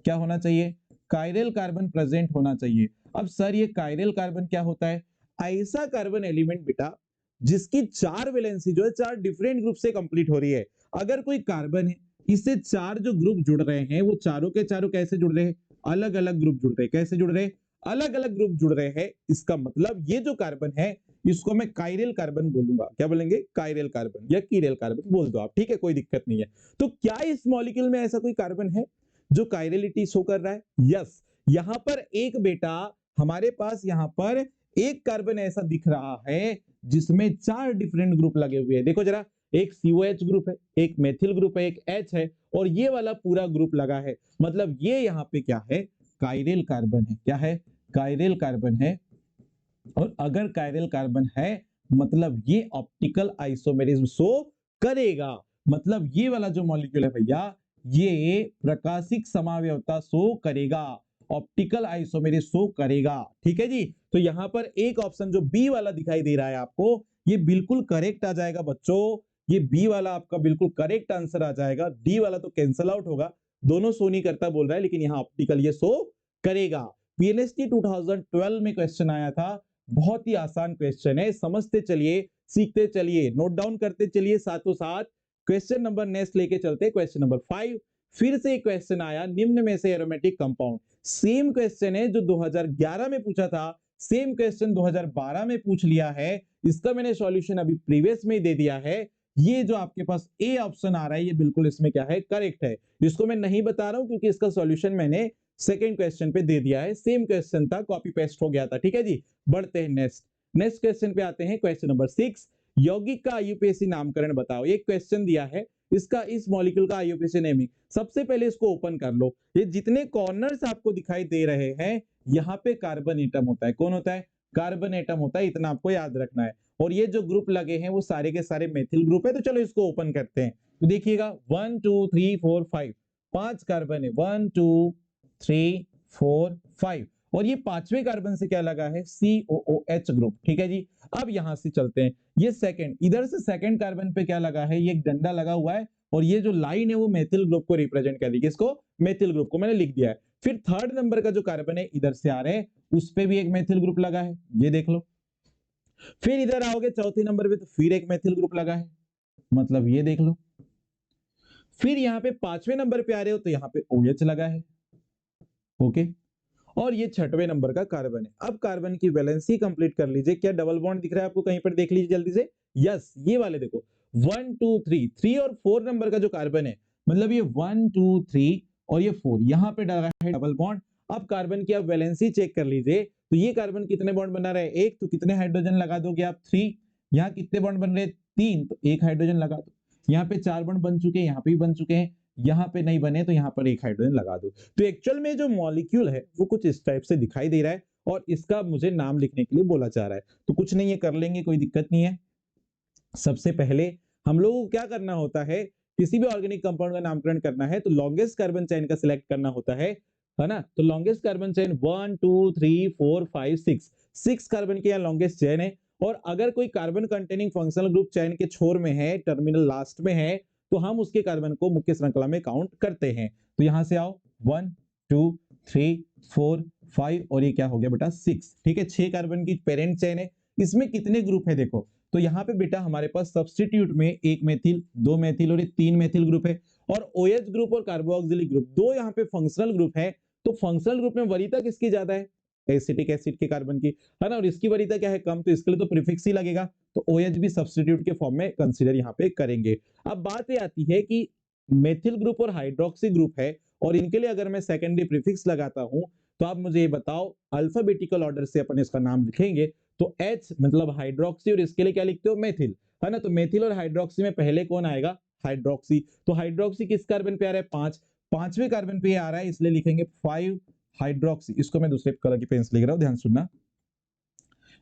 क्या होना चाहिए, कायरल कार्बन प्रेजेंट होना चाहिए। अब सर ये कायरल कार्बन क्या होता है, ऐसा कार्बन एलिमेंट बेटा जिसकी चार वैलेंसी जो है चार डिफरेंट ग्रुप से कंप्लीट हो रही है। अगर कोई कार्बन है इससे चार जो ग्रुप जुड़ रहे हैं वो चारों के चारों कैसे जुड़ रहे हैं, अलग अलग ग्रुप जुड़ रहे हैं, कैसे जुड़ रहे हैं, अलग अलग ग्रुप जुड़ रहे हैं। इसका मतलब ये जो कार्बन है इसको मैं कायरल कार्बन बोलूंगा, क्या बोलेंगे, कायरल कार्बन या कीरल कार्बन बोल दो आप, ठीक है, कोई दिक्कत नहीं है। तो क्या इस मॉलिक्यूल में ऐसा कोई कार्बन है जो कायरलिटी शो कर रहा है, यस। यहां पर एक बेटा हमारे पास यहां पर एक कार्बन ऐसा दिख रहा है जिसमें चार डिफरेंट ग्रुप लगे हुए हैं, देखो जरा, एक COH ग्रुप है, एक मेथिल ग्रुप है, एक H है, और ये वाला पूरा ग्रुप लगा है, मतलब ये यहाँ पे क्या है, कायरल कार्बन है, क्या है, कायरल कार्बन है। और अगर कायरल कार्बन है मतलब ये ऑप्टिकल आइसोमेरिज्म शो करेगा, मतलब ये वाला जो मॉलिक्यूल है भैया ये प्रकाशिक समावयवता शो करेगा, ऑप्टिकल आइसोमेरिज्म शो करेगा, ठीक है जी। तो यहां पर एक ऑप्शन जो बी वाला दिखाई दे रहा है आपको ये बिल्कुल करेक्ट आ जाएगा बच्चों, ये बी वाला आपका बिल्कुल करेक्ट आंसर आ जाएगा, डी वाला तो कैंसल आउट होगा, दोनों शो नहीं करता बोल रहा है लेकिन यहाँ ऑप्टिकल ये शो करेगा। पीएनएसटी 2012 में क्वेश्चन आया था, बहुत ही आसान क्वेश्चन है, समझते चलिए, सीखते चलिए, नोट डाउन करते चलिए, साथों साथ क्वेश्चन नंबर नेक्स्ट लेके चलते, क्वेश्चन नंबर 5। फिर से एक क्वेश्चन आया, निम्न में से एरोमेटिक कंपाउंड, सेम क्वेश्चन है जो 2011 में पूछा था, सेम क्वेश्चन 2012 में पूछ लिया है, इसका मैंने सॉल्यूशन अभी प्रीवियस में दे दिया है। ये जो आपके पास ए ऑप्शन आ रहा है ये बिल्कुल इसमें क्या है, करेक्ट है। इसको मैं नहीं बता रहा हूं क्योंकि इसका सॉल्यूशन मैंने सेकंड क्वेश्चन पे दे दिया है, सेम क्वेश्चन था, कॉपी पेस्ट हो गया था, ठीक है जी। बढ़ते हैं नेक्स्ट क्वेश्चन पे आते हैं, क्वेश्चन नंबर 6। यौगिक का IUPAC नामकरण बताओ। एक क्वेश्चन दिया है, इसका इस मॉलिक्यूल का IUPAC नेमिंग, सबसे पहले इसको ओपन कर लो। ये जितने कॉर्नर्स आपको दिखाई दे रहे हैं यहाँ पे कार्बन एटम होता है, कौन होता है, कार्बन एटम होता है, इतना आपको याद रखना है। और ये जो ग्रुप लगे हैं वो सारे के सारे मेथिल ग्रुप है, तो चलो इसको ओपन करते हैं। तो देखिएगा 1 2 3 4 5, 5 कार्बन है, 1 2 3 4 5, और ये पांचवें कार्बन से क्या लगा है, COOH ग्रुप, ठीक है जी। अब यहां से चलते हैं, ये सेकंड, इधर से सेकंड कार्बन पे क्या लगा है, ये एक डंडा लगा हुआ है, और ये जो लाइन है वो मेथिल ग्रुप को रिप्रेजेंट कर रही है, किसको, मेथिल ग्रुप को मैंने लिख दिया है। फिर थर्ड नंबर का जो कार्बन है इधर से आ रहे हैं, उस पे भी एक मेथिल ग्रुप लगा है, ये देख लो। फिर इधर आओगे चौथे नंबर पे तो फिर एक मेथिल ग्रुप लगा है, मतलब ये देख लो। फिर यहाँ पे पांचवें नंबर पे आ रहे हो तो यहाँ पे OH लगा है, ओके। और ये छठवें नंबर का कार्बन है। अब कार्बन की वैलेंसी कंप्लीट कर लीजिए। क्या डबल बॉन्ड दिख रहा है आपको कहीं पर? देख लीजिए जल्दी से। यस, ये वाले देखो 1 2 3 3 और 4 नंबर का जो कार्बन है, मतलब ये 1 2 3 और ये 4, यहाँ पे डाला है डबल बॉन्ड। अब कार्बन की आप वैलेंसी चेक कर लीजिए, तो ये कार्बन कितने बॉन्ड बना रहा है? एक, तो कितने हाइड्रोजन लगा दोगे आप? 3। यहाँ कितने बॉन्ड बन रहे हैं? 3, तो एक हाइड्रोजन लगा दो। यहाँ पे 4 बॉन्ड बन चुके हैं, यहाँ पे भी बन चुके हैं, यहाँ पे नहीं बने तो यहाँ पर एक हाइड्रोजन लगा दो। तो एक्चुअल में जो मॉलिक्यूल है वो कुछ इस टाइप से दिखाई दे रहा है और इसका मुझे नाम लिखने के लिए बोला जा रहा है। तो कुछ नहीं है, कर लेंगे, कोई दिक्कत नहीं है। सबसे पहले हम लोगों को क्या करना होता है, किसी भी ऑर्गेनिक कंपाउंड का नामकरण करना है तो लॉन्गेस्ट कार्बन चेन का सिलेक्ट करना होता है ना। तो लॉन्गेस्ट कार्बन चेन 1 2 3 4 5 6 कार्बन की यहाँ लॉन्गेस्ट चेन है। और अगर कोई carbon containing functional group chain के छोर में है, टर्मिनल लास्ट में है, तो हम उसके कार्बन को मुख्य श्रृंखला में काउंट करते हैं। तो यहां से आओ 1 2 3 4 5 और ये क्या हो गया बेटा 6, ठीक है। 6 कार्बन की पेरेंट चेन है। इसमें कितने ग्रुप है देखो, तो यहाँ पे बेटा हमारे पास सब्स्टिट्यूट में एक मेथिल, दो मेथिल और ये 3 मेथिल ग्रुप है। और OH ग्रुप और कार्बोक्सिलिक ग्रुप दो यहाँ पे फंक्शनल ग्रुप है। तो फंक्शनल ग्रुप में वरीयता किसकी ज्यादा है? एसिटिक एसिड के कार्बन की, है ना। और इसकी वरीयता क्या है? कम, तो इसके लिए तो प्रीफिक्स ही लगेगा। तो OH भी सब्स्टिट्यूट के फॉर्म में कंसीडर यहाँ पे करेंगे। अब बात ये आती है कि मेथिल ग्रुप और हाइड्रोक्सी ग्रुप है और इनके लिए अगर मैं सेकेंडरी प्रीफिक्स लगाता हूं तो आप मुझे ये बताओ, अल्फाबेटिकल ऑर्डर से अपन इसका नाम लिखेंगे तो H मतलब हाइड्रोक्सी और इसके लिए क्या लिखते हो? मेथिल, है ना। तो मेथिल और हाइड्रोक्सी में पहले कौन आएगा? हाइड्रोक्सी। तो हाइड्रोक्सी किस कार्बन पे आ रहा है? 5, पांचवें कार्बन पे आ रहा है, इसलिए लिखेंगे 5 हाइड्रोक्सी। इसको मैं दूसरे कलर की पेन से लिख रहा हूं, ध्यान सुनना।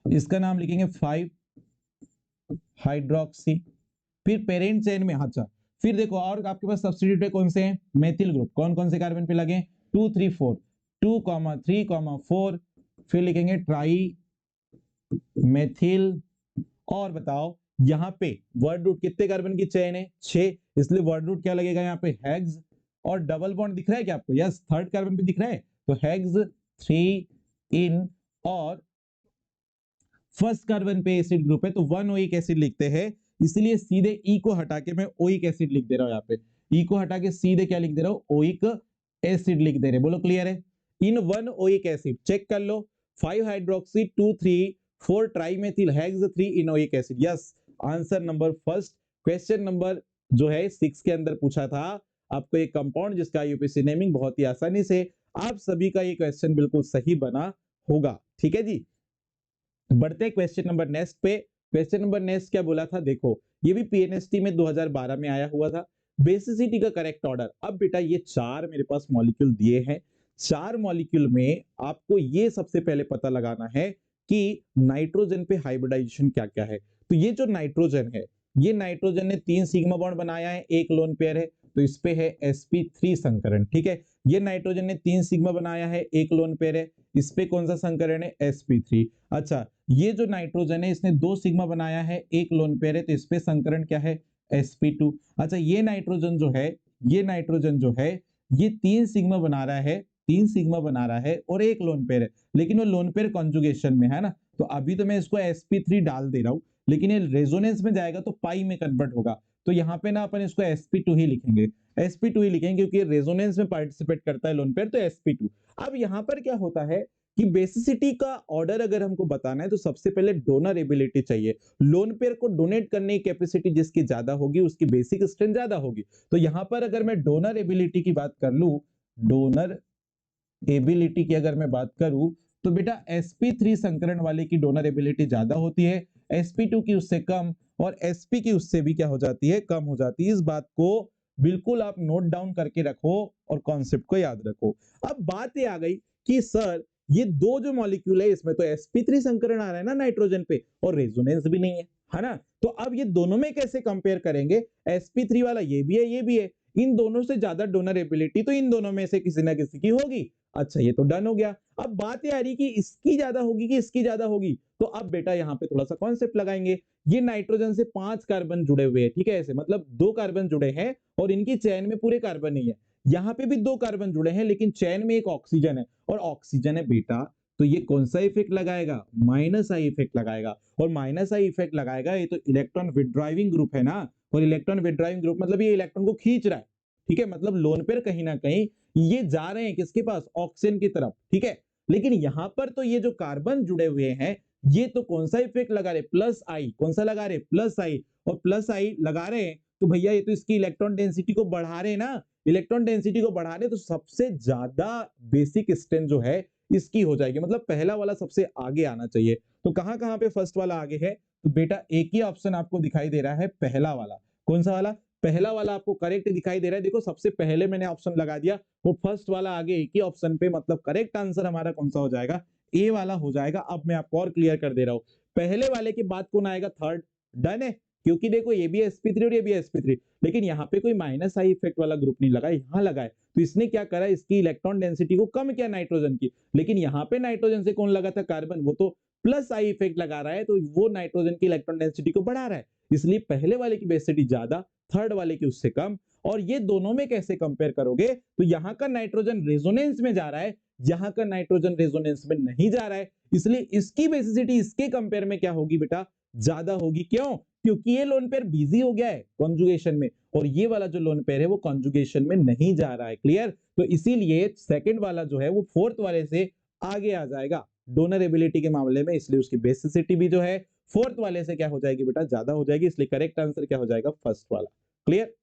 इसका नाम लिखेंगे 5 हाइड्रोक्सी। फिर पेरेंट चेन में, अच्छा फिर देखो और आपके पास सब्स्टिट्यूट कौन से हैं? Methyl group. कौन कौन से कार्बन पे लगे? 2 3 4, 2 3 4। फिर लिखेंगे ट्राई मेथिल। और बताओ यहाँ पे वर्ड रूट कितने कार्बन की चेन है? 6, इसलिए वर्ड रूट क्या लगेगा यहाँ पे? हेक्स। और डबल बॉन्ड दिख रहा है क्या आपको? यस, थर्ड कार्बन पे दिख रहा है, तो हेक्स 3 इन। और फर्स्ट कार्बन पे एसिड ग्रुप है तो 1 ओइक एसिड लिखते हैं, इसलिए सीधे ई को हटा के मैं ओइक एसिड लिख दे रहा हूं। यहाँ पे ई को हटा के सीधे क्या लिख दे रहा हूं? ओइक एसिड लिख दे रहे। बोलो क्लियर है? इन 1 ओइक एसिड चेक कर लो, 5 hydroxy 2 3 4 trimethyl hex 3 enoic acid. Yes, answer number first. Question number जो है 6 के अंदर पूछा था आपको एक कंपाउंड जिसका यूपीएससी नेमिंग बहुत ही आसानी से आप सभी का ये क्वेश्चन बिल्कुल सही बना होगा। ठीक है जी, बढ़ते क्वेश्चन नंबर नेक्स्ट पे। क्वेश्चन नंबर नेक्स्ट क्या बोला था देखो, ये भी पीएनएसटी में 2012 में आया हुआ था। बेसिसिटी का करेक्ट ऑर्डर। अब बेटा ये चार मेरे पास मॉलिक्यूल दिए हैं, चार मॉलिक्यूल में आपको ये सबसे पहले पता लगाना है कि नाइट्रोजन पे हाइब्रिडाइजेशन क्या क्या है। तो ये जो नाइट्रोजन है, ये नाइट्रोजन ने 3 सिग्मा बॉन्ड बनाया है, एक लोन पेयर है, तो इस पे है sp3 संकरण। ठीक है, ये नाइट्रोजन ने 3 सिग्मा बनाया है, एक लोन पेयर है, इस पे कौन सा संकरण है? sp3। अच्छा, ये जो नाइट्रोजन है इसने 2 सिग्मा बनाया है, एक लोन पेयर है, तो इस पे संकरण क्या है? sp2। अच्छा, ये नाइट्रोजन जो है, ये नाइट्रोजन जो है ये 3 सिग्मा बना रहा है, 3 सिग्मा बना रहा है और एक लोन पेयर है, लेकिन वो लोन पेयर कॉन्जुगेशन में है ना। तो अभी तो मैं इसको sp3 डाल दे रहा हूं, लेकिन ये रेजोनेंस में जाएगा तो पाई में कन्वर्ट होगा, तो यहाँ पे ना अपन इसको sp2 ही लिखेंगे, sp2 ही लिखेंगे क्योंकि रेजोनेंस में पार्टिसिपेट करता है लोन पेयर, तो sp2। अब यहाँ पर क्या होता है कि बेसिसिटी का ऑर्डर अगर हमको बताना है तो सबसे पहले डोनर एबिलिटी चाहिए। लोन पेयर को डोनेट करने की कैपेसिटी जिसकी ज्यादा होगी उसकी बेसिक स्ट्रेंथ ज्यादा होगी। तो यहां पर अगर मैं डोनर एबिलिटी की बात कर लूं, डोनर एबिलिटी की अगर मैं बात करूं तो बेटा sp3 संकरण वाले की डोनर एबिलिटी ज्यादा होती है, sp2 की उससे कम, और sp की उससे भी क्या हो जाती है? कम हो जाती है। इस बात को बिल्कुल आप नोट डाउन करके रखो और कॉन्सेप्ट को याद रखो। अब बात ये आ गई कि सर ये दो जो मॉलिक्यूल है इसमें तो sp3 संकरण आ रहा है ना नाइट्रोजन पे, और रेजोनेंस भी नहीं है ना। तो अब ये दोनों में कैसे कंपेयर करेंगे? sp3 वाला ये भी है, ये भी है, इन दोनों से ज्यादा डोनर एबिलिटी तो इन दोनों में से किसी ना किसी की होगी। अच्छा, ये तो डन हो गया। अब बात ये आ रही कि इसकी ज्यादा होगी कि इसकी ज्यादा होगी, तो अब बेटा यहाँ पे थोड़ा सा कॉन्सेप्ट लगाएंगे। ये नाइट्रोजन से 5 कार्बन जुड़े हुए हैं, ठीक है, ऐसे मतलब 2 कार्बन जुड़े हैं और इनकी चेन में पूरे कार्बन नहीं है। यहाँ पे भी 2 कार्बन जुड़े हैं लेकिन चेन में एक ऑक्सीजन है और ऑक्सीजन है बेटा, तो ये कौन सा इफेक्ट लगाएगा? माइनस आई इफेक्ट लगाएगा। और माइनस आई इफेक्ट लगाएगा, ये तो इलेक्ट्रॉन विथड्राइविंग ग्रुप है ना, और इलेक्ट्रॉन विथड्राइविंग ग्रुप मतलब ये इलेक्ट्रॉन को खींच रहा है, ठीक है, मतलब लोन पेयर कहीं ना कहीं ये जा रहे हैं किसके पास? ऑक्सीजन की तरफ, ठीक है। लेकिन यहां पर तो ये जो कार्बन जुड़े हुए हैं ये तो कौन सा इफेक्ट लगा रहे? प्लस आई। कौन सा लगा रहे? प्लस आई। और प्लस आई लगा रहे हैं तो भैया ये तो इसकी इलेक्ट्रॉन डेंसिटी को बढ़ा रहे हैं ना, इलेक्ट्रॉन डेंसिटी को बढ़ा रहे, तो सबसे ज्यादा बेसिक स्ट्रेंथ जो है इसकी हो जाएगी, मतलब पहला वाला सबसे आगे आना चाहिए। तो कहां कहां पे फर्स्ट वाला आगे है? तो बेटा एक ही ऑप्शन आपको दिखाई दे रहा है, पहला वाला। कौन सा वाला? पहला वाला आपको करेक्ट दिखाई दे रहा है। देखो सबसे पहले मैंने ऑप्शन लगा दिया, वो फर्स्ट वाला आगे एक ही ऑप्शन पे, मतलब करेक्ट आंसर हमारा कौन सा हो जाएगा? ए वाला हो जाएगा। अब मैं आपको और क्लियर कर दे रहा हूं, पहले वाले के बाद कौन आएगा? थर्ड। डन है, क्योंकि देखो ये भी sp3 और ये भी sp3, लेकिन यहाँ पे कोई माइनस आई इफेक्ट वाला ग्रुप नहीं लगा, यहाँ लगा है, तो इसने क्या करा? इसकी इलेक्ट्रॉन डेंसिटी को कम किया नाइट्रोजन की। लेकिन यहाँ पे नाइट्रोजन से कौन लगा था? कार्बन, वो तो प्लस आई इफेक्ट लगा रहा है, तो वो नाइट्रोजन की इलेक्ट्रॉन डेंसिटी को बढ़ा रहा है, इसलिए पहले वाले की बेसिसिटी ज्यादा, थर्ड वाले की उससे कम। और ये दोनों में कैसे कंपेयर करोगे? तो यहाँ का नाइट्रोजन रेजोनेंस में जा रहा है, यहाँ का नाइट्रोजन रेजोनेंस में नहीं जा रहा है, इसलिए इसकी बेसिसिटी इसके कंपेयर में क्या होगी बेटा? ज्यादा होगी। क्यों? क्योंकि ये लोन पेयर बिजी हो गया है कॉन्जुगेशन में, और ये वाला जो लोन पेयर है वो कॉन्जुगेशन में नहीं जा रहा है। क्लियर? तो इसीलिए सेकंड वाला जो है वो फोर्थ वाले से आगे आ जाएगा डोनर एबिलिटी के मामले में, इसलिए उसकी बेसिसिटी भी जो है फोर्थ वाले से क्या हो जाएगी बेटा? ज्यादा हो जाएगी, इसलिए करेक्ट आंसर क्या हो जाएगा? फर्स्ट वाला। क्लियर?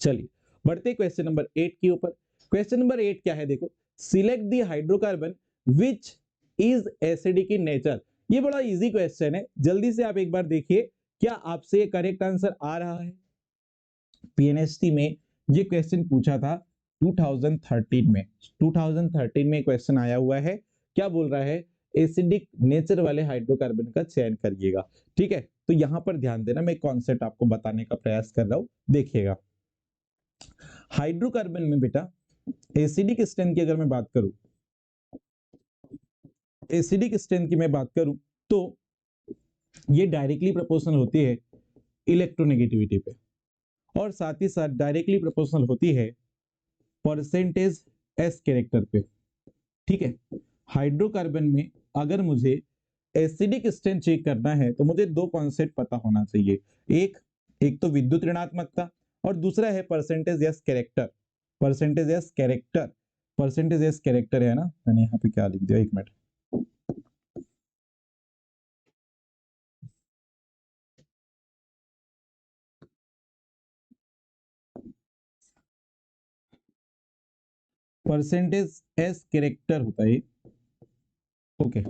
चलिए बढ़ते क्वेश्चन नंबर 8 के ऊपर। क्वेश्चन नंबर 8 क्या है? देखो, select the hydrocarbon which is acidic in nature. ये बड़ा इजी क्वेश्चन है, जल्दी से आप एक बार देखिए क्या आपसे ये करेक्ट आंसर आ रहा है। पीएनएसटी में ये क्वेश्चन पूछा था 2013 में, 2013 में क्वेश्चन आया हुआ है। क्या बोल रहा है? एसिडिक नेचर वाले हाइड्रोकार्बन का चयन करिएगा। ठीक है, तो यहां पर ध्यान देना, मैं कॉन्सेप्ट आपको बताने का प्रयास कर रहा हूं, देखिएगा। हाइड्रोकार्बन में बेटा एसिडिक स्ट्रेंथ की अगर मैं बात करूं, एसिडिक स्ट्रेंथ की मैं बात करूं तो ये डायरेक्टली प्रोपोर्शनल होती है इलेक्ट्रोनेगेटिविटी पे, और साथ ही साथ डायरेक्टली प्रोपोर्शनल होती है परसेंटेज एस कैरेक्टर पे। ठीक है, हाइड्रोकार्बन में अगर मुझे एसिडिक स्ट्रेंथ चेक करना है तो मुझे दो कॉन्सेप्ट पता होना चाहिए, एक एक तो विद्युत ऋणात्मकता, और दूसरा है percentage S character. Percentage S character, percentage S character है ना, मैंने यहाँ पे क्या लिख दिया, एक मिनट। परसेंटेज एस कैरेक्टर होता है, ओके।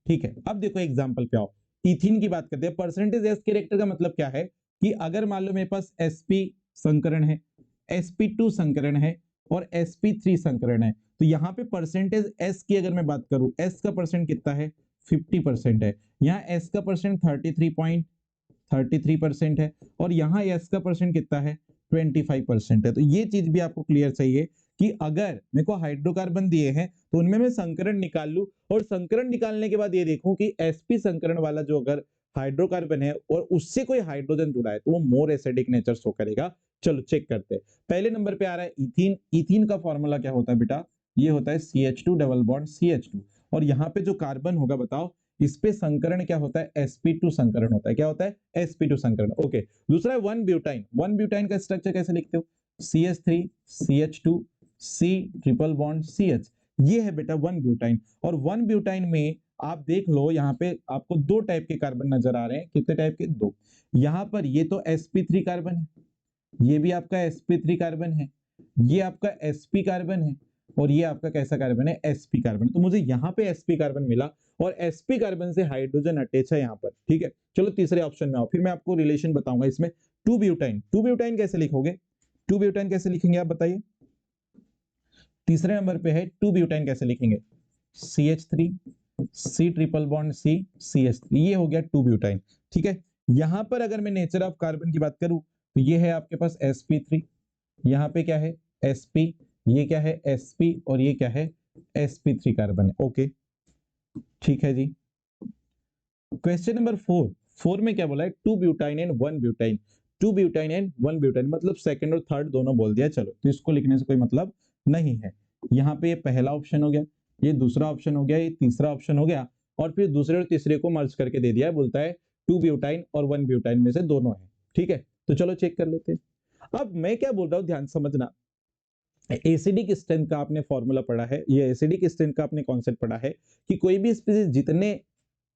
ठीक है, अब देखो एग्जांपल पे आओ, इथीन की बात करते हैं। परसेंटेज एस कैरेक्टर का मतलब क्या है कि अगर मान लो मेरे पास sp संकरण है, sp2 संकरण है और sp3 संकरण है, तो यहाँ पे परसेंटेज s की अगर मैं बात करूं, s का परसेंट कितना है? 50% है। यहाँ s का परसेंट 33.33% है, और यहाँ s का परसेंट कितना है? 25% है। तो ये चीज भी आपको क्लियर चाहिए कि अगर मेरे को हाइड्रोकार्बन दिए हैं तो उनमें मैं संकरण निकाल लूं, और संकरण निकालने के बाद ये देखूं कि sp संकरण वाला जो अगर हाइड्रोकार्बन है और उससे कोई हाइड्रोजन जुड़ा है तो वो मोर एसिडिक नेचर शो करेगा। चलो चेक करते हैं। पहले नंबर पे आ रहा है इथीन। इथीन का फॉर्मूला क्या होता है बेटा? ये होता है CH2 डबल बॉन्ड CH2, और यहाँ पे जो कार्बन होगा बताओ, इस पे संकरण क्या होता है? sp2 संकरण होता है। क्या होता है? sp2 संकरण। ओके, दूसरा है 1 ब्यूटाइन। 1 ब्यूटाइन का स्ट्रक्चर कैसे लिखते हो? CH3 CH2 C triple bond CH, ये है बेटा 1 ब्यूटाइन। और 1 ब्यूटाइन में आप देख लो, यहाँ पे आपको दो टाइप के कार्बन नजर आ रहे हैं। कितने टाइप के? दो। यहाँ पर ये तो sp3 कार्बन है, ये भी आपका sp3 कार्बन है, ये आपका sp कार्बन है, और ये आपका कैसा कार्बन है? sp carbon. तो मुझे यहाँ पे sp कार्बन मिला, और sp कार्बन से हाइड्रोजन अटैच है यहाँ पर। ठीक है, चलो तीसरे ऑप्शन में आओ, फिर मैं आपको रिलेशन बताऊंगा इसमें। 2 ब्यूटाइन। 2 ब्यूटाइन कैसे लिखोगे? 2 ब्यूटाइन कैसे लिखेंगे आप बताइए? तीसरे नंबर पे है 2 ब्यूटाइन, कैसे लिखेंगे? CH3 C triple bond C CH3, ये हो गया 2 ब्यूटाइन। ठीक है, यहां पर अगर मैं नेचर ऑफ कार्बन की बात करूं तो ये है आपके पास sp3, यहाँ पे क्या है? sp, ये क्या है? sp, और ये क्या है? sp3 कार्बन है। ओके, ठीक है जी। Question number 4। 4 में क्या बोला है? 2 butyne and 1 butyne. 2 butyne and 1 butyne, मतलब सेकंड और थर्ड दोनों बोल दिया। चलो तो इसको लिखने से कोई मतलब नहीं है। यहाँ पे ये पहला ऑप्शन हो गया, ये दूसरा ऑप्शन हो गया, ये तीसरा ऑप्शन हो गया, और फिर दूसरे और तीसरे को मर्ज करके दे दिया है, बोलता है 2 ब्यूटाइन और 1 ब्यूटाइन में से दोनों है। ठीक है, तो चलो चेक कर लेते हैं। अब मैं क्या बोल रहा हूँ ध्यान समझना, एसिडिक स्ट्रेंथ का आपने फॉर्मूला पढ़ा है, ये एसिडिक स्ट्रेंथ का आपने कॉन्सेप्ट पढ़ा है कि कोई भी स्पीसीज जितने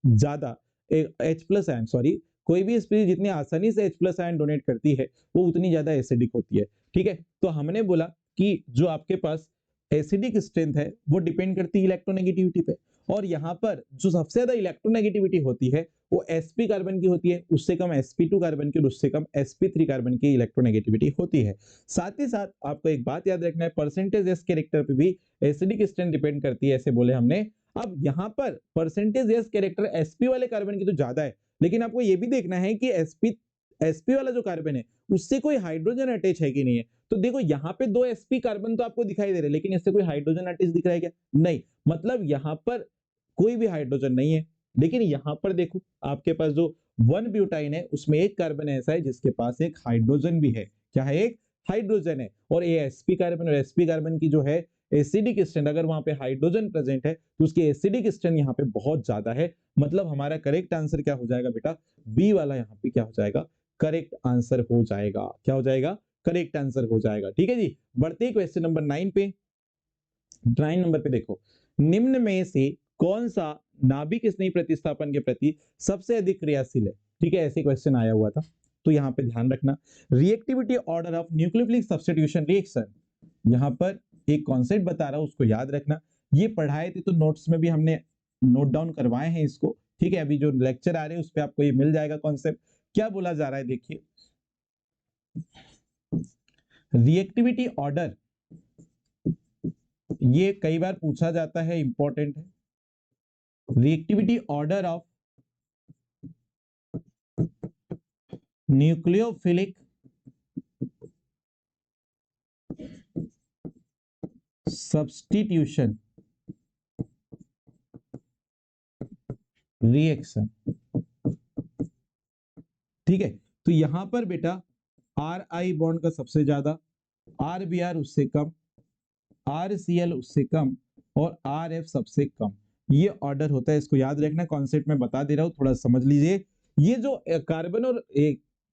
ज्यादा H प्लस आयन, सॉरी, कोई भी स्पीसीज जितनी आसानी से H प्लस आयन डोनेट करती है वो उतनी ज्यादा एसिडिक होती है। ठीक है, तो हमने बोला कि जो आपके पास एसिडिक स्ट्रेंथ है वो डिपेंड करती है इलेक्ट्रोनेगेटिविटी पे, और यहाँ पर जो सबसे ज्यादा इलेक्ट्रोनेगेटिविटी होती है वो sp कार्बन की होती है, उससे कम sp2 कार्बन की और उससे कम sp3 कार्बन की इलेक्ट्रोनेगेटिविटी होती है। साथ ही साथ आपको एक बात याद रखना है, परसेंटेज एस कैरेक्टर पे भी एसिडिक स्ट्रेंथ डिपेंड करती है, ऐसे बोले हमने। अब यहाँ पर परसेंटेज एस कैरेक्टर sp वाले कार्बन की तो ज्यादा है, लेकिन आपको ये भी देखना है कि sp वाला जो कार्बन है उससे कोई हाइड्रोजन अटैच है कि नहीं है। तो देखो यहाँ पे 2 sp कार्बन तो आपको दिखाई दे रहे हैं, लेकिन इससे कोई हाइड्रोजन अटैच दिख रहा है क्या? नहीं, मतलब यहाँ पर कोई भी हाइड्रोजन नहीं है। लेकिन यहाँ पर देखो आपके पास जो 1 ब्यूटाइन है उसमें एक कार्बन ऐसा है जिसके पास एक हाइड्रोजन भी है। क्या है? एक हाइड्रोजन है। और ये sp कार्बन और sp कार्बन की जो है एसिडिक स्ट्रेंथ, अगर वहां पे हाइड्रोजन प्रेजेंट है तो उसकी एसिडिक स्ट्रेंथ यहाँ पे बहुत ज्यादा है। मतलब हमारा करेक्ट आंसर क्या हो जाएगा बेटा? बी वाला यहाँ पे क्या हो जाएगा? करेक्ट आंसर हो जाएगा। क्या हो जाएगा? करेक्ट आंसर हो जाएगा। ठीक है जी, बढ़ते ही क्वेश्चन नंबर 9 पे। 9 नंबर पे देखो, निम्न में से कौन सा नाभिक स्नेही प्रतिस्थापन के प्रति सबसे अधिक क्रियाशील है? ठीक है, ऐसे क्वेश्चन आया हुआ था, तो यहाँ पे ध्यान रखना। Reactivity order of nucleophilic substitution reaction, यहाँ पर एक कॉन्सेप्ट बता रहा हूं, उसको याद रखना। ये पढ़ाए थे तो नोट्स में भी हमने नोट डाउन करवाए हैं इसको। ठीक है, अभी जो लेक्चर आ रहे हैं उस पर आपको ये मिल जाएगा कॉन्सेप्ट। क्या बोला जा रहा है देखिए, रिएक्टिविटी ऑर्डर, ये कई बार पूछा जाता है, इंपॉर्टेंट है। Reactivity order of nucleophilic substitution reaction. ठीक है, तो यहां पर बेटा आर आई बॉन्ड का सबसे ज्यादा, आर बी आर उससे कम, आर सी एल उससे कम, और आर एफ सबसे कम। ये ऑर्डर होता है, इसको याद रखना। कॉन्सेप्ट में बता दे रहा हूं, थोड़ा समझ लीजिए। ये जो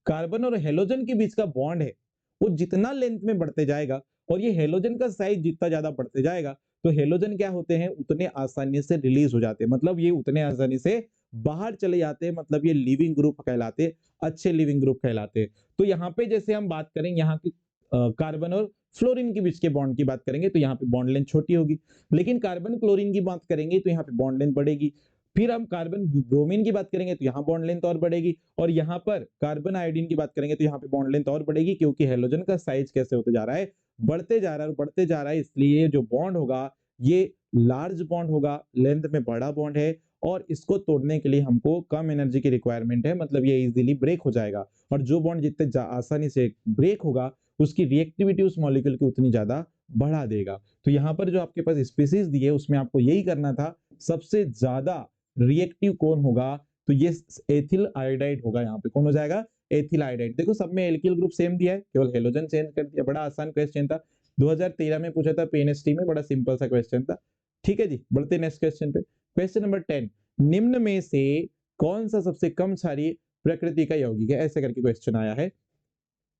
कार्बन और हेलोजन के बीच का बॉन्ड है वो जितना लेंथ में बढ़ते जाएगा और ये हेलोजन का साइज जितना ज्यादा बढ़ते जाएगा, तो हेलोजन क्या होते हैं? उतने आसानी से रिलीज हो जाते हैं, मतलब ये उतने आसानी से बाहर चले जाते हैं, मतलब ये लिविंग ग्रुप कहलाते, अच्छे लिविंग ग्रुप कहलाते। तो यहाँ पे जैसे हम बात करें यहाँ की कार्बन और फ्लोरीन के बीच के बॉन्ड की बात करेंगे तो यहाँ पे बॉन्ड लेंथ छोटी होगी, लेकिन कार्बन क्लोरीन की बात करेंगे तो यहाँ पे बॉन्ड लेंथ बढ़ेगी। फिर हम कार्बन ब्रोमीन की बात करेंगे तो यहाँ बॉन्ड लेंथ और बढ़ेगी, और यहाँ पर कार्बन आयोडीन की बात करेंगे तो यहाँ पे बॉन्ड लेंथ और बढ़ेगी, क्योंकि हेलोजन का साइज कैसे होते जा रहा है? बढ़ते जा रहा है, बढ़ते जा रहा है। इसलिए जो बॉन्ड होगा ये लार्ज बॉन्ड होगा, लेंथ में बड़ा बॉन्ड है, और इसको तोड़ने के लिए हमको कम एनर्जी की रिक्वायरमेंट है, मतलब ये इजीली ब्रेक हो जाएगा। और जो बॉन्ड जितने आसानी से ब्रेक होगा उसकी रिएक्टिविटी उस मॉलिक्यूल की उतनी ज्यादा बढ़ा देगा। तो यहाँ पर जो आपके पास स्पीसीज दी है उसमें आपको यही करना था, सबसे ज्यादा रिएक्टिव कौन होगा? तो ये एथिल आयोडाइड होगा। यहाँ पे कौन हो जाएगा? Ethyl iodide. देखो सब में एल्किल ग्रुप सेम दिया है, केवल हेलोजन चेंज कर दिया। बड़ा आसान क्वेश्चन था, 2013 में पूछा था पीएनएसटी में, बड़ा सिंपल सा क्वेश्चन था। ठीक है जी, बढ़ते नेक्स्ट क्वेश्चन पे। क्वेश्चन नंबर 10, निम्न में से कौन सा सबसे कम क्षारीय प्रकृति का यौगिक है? ऐसे करके क्वेश्चन आया है,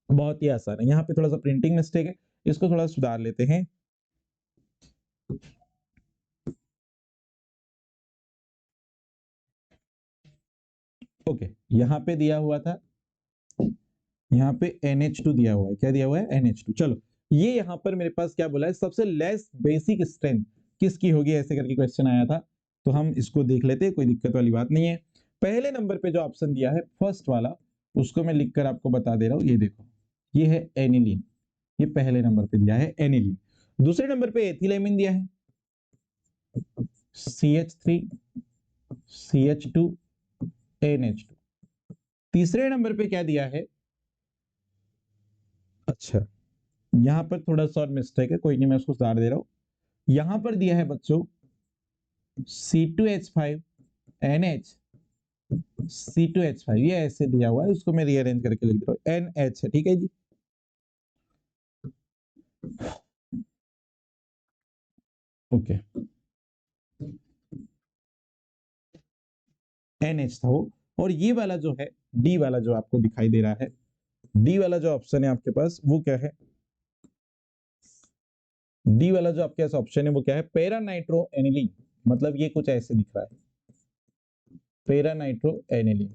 बहुत ही आसान है। यहाँ पे थोड़ा सा प्रिंटिंग मिस्टेक है, इसको थोड़ा सुधार लेते हैं। ओके, यहाँ पे दिया हुआ था, यहाँ पे NH2 दिया हुआ है। क्या दिया हुआ है? NH2। चलो, ये यहाँ पर मेरे पास क्या बोला है, सबसे लेस बेसिक स्ट्रेंथ किसकी होगी? ऐसे करके क्वेश्चन आया था, तो हम इसको देख लेते हैं, कोई दिक्कत वाली बात नहीं है। पहले नंबर पे जो ऑप्शन दिया है फर्स्ट वाला, उसको मैं लिखकर आपको बता दे रहा हूँ। ये देखो, ये है एनिलीन, ये पहले नंबर पे दिया है एनिलीन। दूसरे नंबर पे एथिलाइमिन दिया है, CH3 CH2 NH2। तीसरे नंबर पे क्या दिया है? अच्छा, यहां पर थोड़ा सा और मिस्टेक है, कोई नहीं, मैं उसको सुधार दे रहा हूं। यहां पर दिया है बच्चों C2H5 NH C2H5 ये ऐसे दिया हुआ है, उसको मैं रीअरेंज करके लिख दे रहा हूँ NH है, ठीक है जी। ओके, NH था वो। और ये वाला जो है डी वाला जो आपको दिखाई दे रहा है, डी वाला जो ऑप्शन है आपके पास वो क्या है, डी वाला जो आपके पास ऑप्शन है वो क्या है, पैरा नाइट्रो एनिलीन। मतलब ये कुछ ऐसे दिख रहा है, पैरा नाइट्रो एनिलीन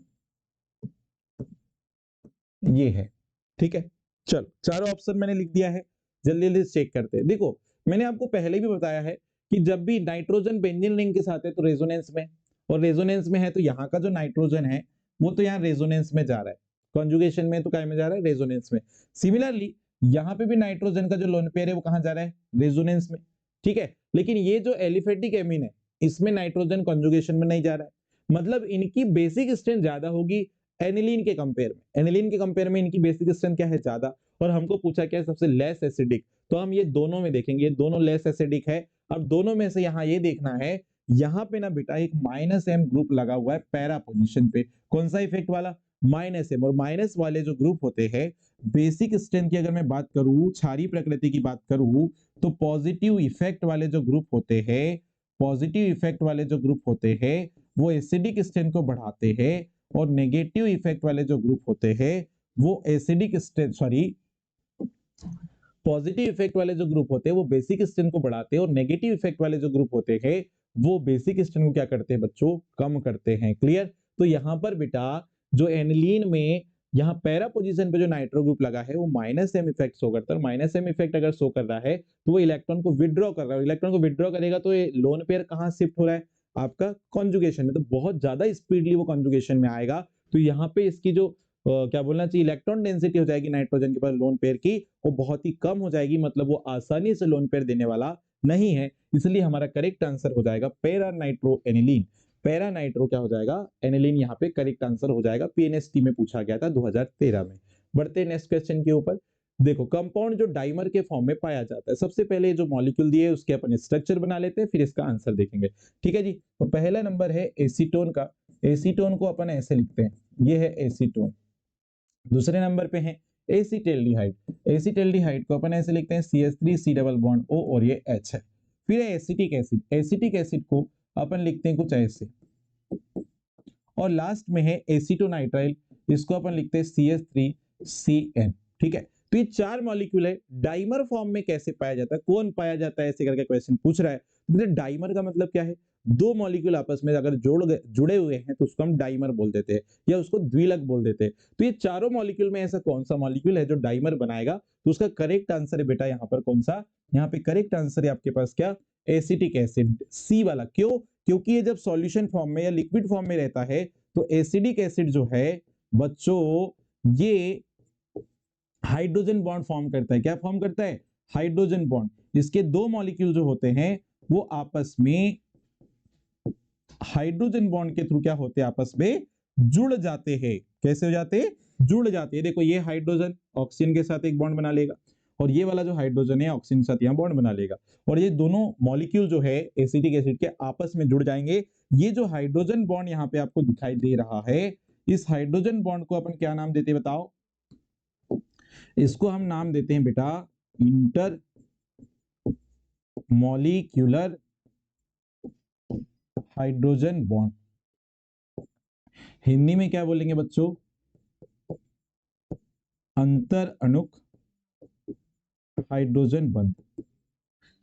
ये है, ठीक है। चल चारों ऑप्शन मैंने लिख दिया है, जल्दी जल्दी चेक करते हैं। देखो मैंने आपको पहले भी बताया है कि जब भी नाइट्रोजन बेंजीन रिंग के साथ है तो रेजोनेंस में, और रेजोनेंस में है तो यहाँ का जो नाइट्रोजन है वो तो यहाँ रेजोनेंस में जा रहा है, कॉन्जुगेशन में तो काय में जा रहा है, रेजोनेंस में। सिमिलरली यहाँ पे भी नाइट्रोजन का जो लोन पेयर है वो कहाँ जा रहा है, रेजोनेंस में, ठीक है। लेकिन ये जो एलिफेटिक एमीन है इसमें नाइट्रोजन कॉन्जुगेशन में नहीं जा रहा है, मतलब इनकी बेसिक स्ट्रेंथ ज्यादा होगी एनिलीन के कंपेयर में। एनिलीन के कंपेयर में इनकी बेसिक स्ट्रेंथ क्या है, ज्यादा। और हमको पूछा क्या है सबसे लेस एसिडिक, तो हम ये दोनों में देखेंगे, ये दोनों लेस एसिडिक है। अब दोनों में से यहाँ ये देखना है, यहाँ पे ना बेटा एक -M ग्रुप लगा हुआ है पैरा पोजीशन पे, कौन सा इफेक्ट वाला, -M। और माइनस वाले जो ग्रुप होते हैं बेसिक स्ट्रेंथ की अगर मैं बात करूं, क्षारीय प्रकृति की बात करूं, तो पॉजिटिव इफेक्ट वाले जो ग्रुप होते हैं, पॉजिटिव इफेक्ट वाले जो ग्रुप होते हैं वो एसिडिक स्ट्रेंथ को बढ़ाते हैं, और नेगेटिव इफेक्ट वाले जो ग्रुप होते हैं वो acidic strength, sorry, positive effect वाले जो ग्रुप होते हैं वो बेसिक स्ट्रेंथ को बढ़ाते हैं, और नेगेटिव इफेक्ट वाले जो ग्रुप होते हैं वो बेसिक स्ट्रेंथ को क्या करते हैं बच्चों, कम करते हैं। क्लियर। तो यहां पर बेटा जो एनिलीन में यहाँ पैरा पोजीशन पे जो नाइट्रो ग्रुप लगा है वो -M इफेक्ट शो करता है, -M इफेक्ट अगर शो कर रहा है तो वो इलेक्ट्रॉन को विड्रॉ कर रहा है, इलेक्ट्रॉन को विड्रॉ करेगा तो ये लोन पेयर कहाँ शिफ्ट हो रहा है, आपका कॉन्जुगेशन में, तो बहुत ज्यादा स्पीडली वो कॉन्जुगेशन में आएगा। तो यहाँ पे इसकी जो क्या बोलना चाहिए, इलेक्ट्रॉन डेंसिटी हो जाएगी नाइट्रोजन के पास लोन पेयर की, वो बहुत ही कम हो जाएगी, मतलब वो आसानी से लोन पेयर देने वाला नहीं है। इसलिए हमारा करेक्ट आंसर हो जाएगा para nitro aniline. Para nitro क्या हो जाएगा, एनिलीन यहाँ पे करेक्ट आंसर हो जाएगा, पीएनएसटी में पूछा गया था 2013 में। बढ़ते नेक्स्ट क्वेश्चन के ऊपर। देखो कंपाउंड जो डाइमर के फॉर्म में पाया जाता है, सबसे पहले जो मॉलिक्यूल दिए उसके अपन स्ट्रक्चर बना लेते हैं, फिर इसका आंसर देखेंगे, ठीक है जी। तो पहला नंबर है एसीटोन का, एसीटोन को अपन ऐसे लिखते हैं, ये है एसीटोन। दूसरे नंबर पे है एसिटेल्डिहाइड, एसिटेल्डिहाइड को अपन ऐसे लिखते हैं CH3 C double bond O और ये H है। फिर है एसिटिक एसिड, एसिटिक एसिड को अपन लिखते हैं कुछ ऐसे। और लास्ट में है एसीटोनाइट्राइल, इसको अपन लिखते हैं CH3CN, ठीक है। तो ये चार मॉलिक्यूल है, डाइमर फॉर्म में कैसे पाया जाता है, कौन पाया जाता है, ऐसे करके क्वेश्चन पूछ रहा है। तो डाइमर का मतलब क्या है, दो मॉलिक्यूल आपस में अगर जुड़े हुए हैं तो उसको हम डाइमर बोल देते हैं, या उसको द्विलक बोल देते हैं। तो ये चारों मॉलिक्यूल में ऐसा कौन सा मॉलिक्यूल है जो डाइमर बनाएगा, तो उसका करेक्ट आंसर है बेटा यहाँ पर कौन सा, यहाँ पे करेक्ट आंसर है आपके पास क्या, एसिटिक एसिड, सी वाला। क्यों, क्योंकि ये जब सॉल्यूशन फॉर्म में या लिक्विड फॉर्म में रहता है तो एसिडिक एसिड जो है बच्चों ये हाइड्रोजन बॉन्ड फॉर्म करता है, क्या फॉर्म करता है, हाइड्रोजन बॉन्ड। इसके दो मॉलिक्यूल जो होते हैं वो आपस में हाइड्रोजन बॉन्ड के थ्रू क्या होते हैं, आपस में जुड़ जाते हैं। कैसे हो जाते हैं, जुड़ जाते हैं। देखो ये हाइड्रोजन ऑक्सीजन के साथ एक बॉन्ड बना लेगा, और ये वाला जो हाइड्रोजन है ऑक्सीजन के साथ यहाँ बॉन्ड बना लेगा, और ये दोनों मॉलिक्यूल जो है एसिटिक एसिड के आपस में जुड़ जाएंगे। ये जो हाइड्रोजन बॉन्ड यहाँ पे आपको दिखाई दे रहा है, इस हाइड्रोजन बॉन्ड को अपन क्या नाम देते हैं बताओ, इसको हम नाम देते हैं बेटा inter molecular hydrogen bond. Hindi में क्या बोलेंगे बच्चों, अंतर अणुक हाइड्रोजन बंध।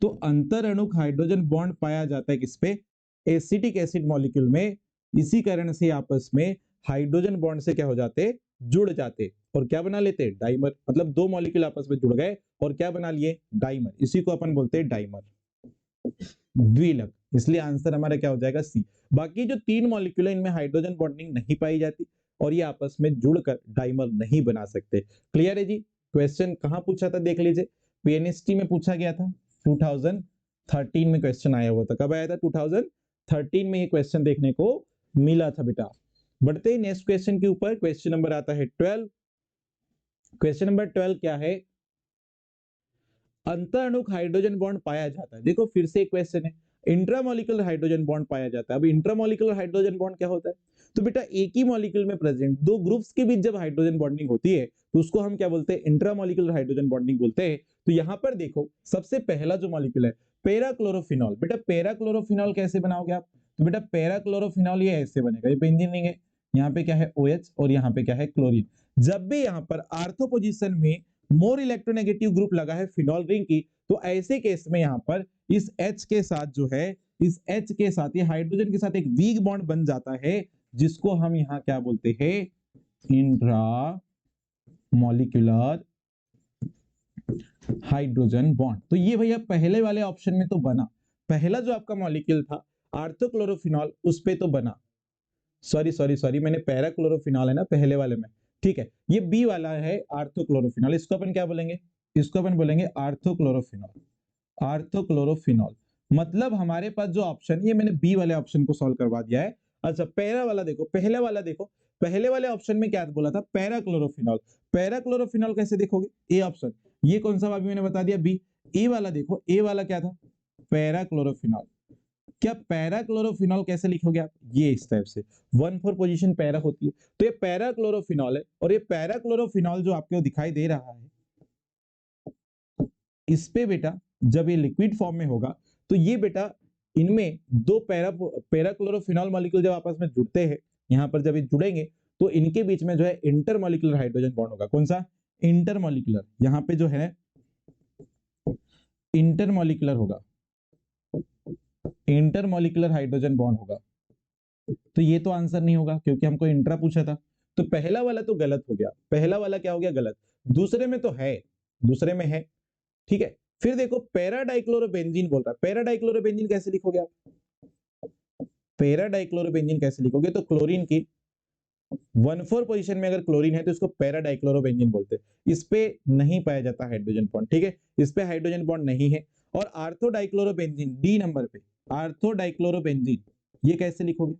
तो अंतर अणुक हाइड्रोजन बॉन्ड पाया जाता है किसपे, एसिटिक एसिड मॉलिक्यूल में। इसी कारण से आपस में हाइड्रोजन बॉन्ड से क्या हो जाते, जुड़ जाते, और क्या बना लेते, डाइमर। मतलब दो मॉलिक्यूल आपस में जुड़ गए और क्या बना लिए, डाइमर। इसी को अपन बोलते हैं डाइमर, द्विलक। इसलिए आंसर हमारा क्या हो जाएगा, सी। बाकी जो तीन मॉलिक्यूल है इनमें हाइड्रोजन बॉन्डिंग नहीं पाई जाती, और ये आपस में जुड़कर डाइमर नहीं बना सकते। क्लियर है जी। क्वेश्चन कहां पूछा था देख लीजिए, पीएनएसटी में पूछा गया था, 2013 में क्वेश्चन आया हुआ था। कब आया था, 2013 में ये क्वेश्चन देखने को मिला था बेटा। बढ़ते ही नेक्स्ट क्वेश्चन के ऊपर, क्वेश्चन नंबर आता है 12। क्वेश्चन नंबर 12 क्या है, अंतःअणुक हाइड्रोजन बॉन्ड पाया जाता है। देखो फिर से एक क्वेश्चन है, इंट्रामोलिकुलर हाइड्रोजन बॉन्ड पाया जाता है। अब इंट्रामोलिकुलर हाइड्रोजन बॉन्ड क्या होता है, तो बेटा एक ही मॉलिक्यूल में प्रेजेंट दो ग्रुप्स के बीच जब हाइड्रोजन बॉन्डिंग होती है तो उसको हम क्या बोलते हैं, इंट्रामॉलिक्यूलर हाइड्रोजन बॉन्डिंग बोलते हैं। तो यहाँ पर देखो सबसे पहला जो मॉलिक्यूल है पैराक्लोरोफिनॉल, बेटा पैराक्लोरोफिनॉल कैसे बनाओगे आप, तो बेटा पैराक्लोरोफिनॉल ये ऐसे बनेगा, ये बेंजीन रिंग है, यहाँ पे क्या है OH और यहाँ पे क्या है क्लोरीन। जब भी यहाँ पर आर्थो पोजीशन में मोर इलेक्ट्रोनेगेटिव ग्रुप लगा है फिनॉल रिंग की, तो ऐसे केस में यहाँ पर इस H के साथ जो है, इस H के साथ ये हाइड्रोजन के साथ एक वीक बॉन्ड बन जाता है, जिसको हम यहाँ क्या बोलते हैं, इंट्रा मॉलिक्यूलर हाइड्रोजन बॉन्ड। तो ये भैया पहले वाले ऑप्शन में तो बना, पहला जो आपका मॉलिक्यूल था आर्थोक्लोरोफिनॉल उस पे तो बना, सॉरी मैंने पैराक्लोरोफिनॉल है ना पहले वाले में, ठीक है, ये बी वाला है आर्थोक्लोरोफिनॉल, इसको अपन क्या बोलेंगे, इसको अपन बोलेंगे आर्थोक्लोरोफिनॉल। आर्थोक्लोरोफिनॉल मतलब हमारे पास जो ऑप्शन, ये मैंने बी वाले ऑप्शन को सॉल्व करवा दिया है। अच्छा पहला वाला देखो, पहले वाला देखो, पहले वाले ऑप्शन में क्या बोला था, पैराक्लोरोफिनॉल। पैराक्लोरोफिनॉल कैसे देखोगे, ए ऑप्शन, ये कौन सा अभी मैंने बता दिया बी। ए वाला देखो, ए वाला क्या था, पैराक्लोरोफिनॉल। क्या पैराक्लोरोफिनॉल कैसे लिखोगे आप, ये इस टाइप से 1,4 पोजीशन पैरा होती है, तो ये पैराक्लोरोफिनॉल है। और ये पैराक्लोरोफिनॉल जो आपको दिखाई दे रहा है, इस पे बेटा जब ये लिक्विड फॉर्म में होगा तो ये बेटा इनमें दो पैराक्लोरोफिनॉल मॉलिक्यूल जब आपस में जुड़ते हैं, यहां पर जब ये जुड़ेंगे तो इनके बीच में जो है इंटरमॉलिक्यूलर हाइड्रोजन बॉन्ड होगा। कौन सा, इंटरमॉलिक्यूलर, यहां पे जो है इंटरमॉलिक्यूलर होगा, इंटरमॉलिक्यूलर हाइड्रोजन बॉन्ड होगा। तो ये तो आंसर नहीं होगा क्योंकि हमको इंट्रा पूछा था, तो पहला वाला तो गलत हो गया, पहला वाला क्या हो गया, गलत। दूसरे में तो है, दूसरे में है, ठीक है। फिर देखो पैराडाइक्लोरोबेंजीन बोल रहा है, पैराडाइक्लोरोबेंजीन कैसे लिखोगे आप, पैराडाइक्लोरोबेंजीन कैसे लिखोगे, तो क्लोरीन की 1,4 पोजीशन में अगर क्लोरीन है तो इसको पैराडाइक्लोरोबेंजीन बोलते हैं। इस पे नहीं पाया जाता हाइड्रोजन बॉन्ड, ठीक है, इस पे हाइड्रोजन बॉन्ड नहीं है। और आर्थोडाइक्लोरोबेंजीन डी नंबर पे, आर्थोडाइक्लोरोबेंजीन ये कैसे लिखोगे,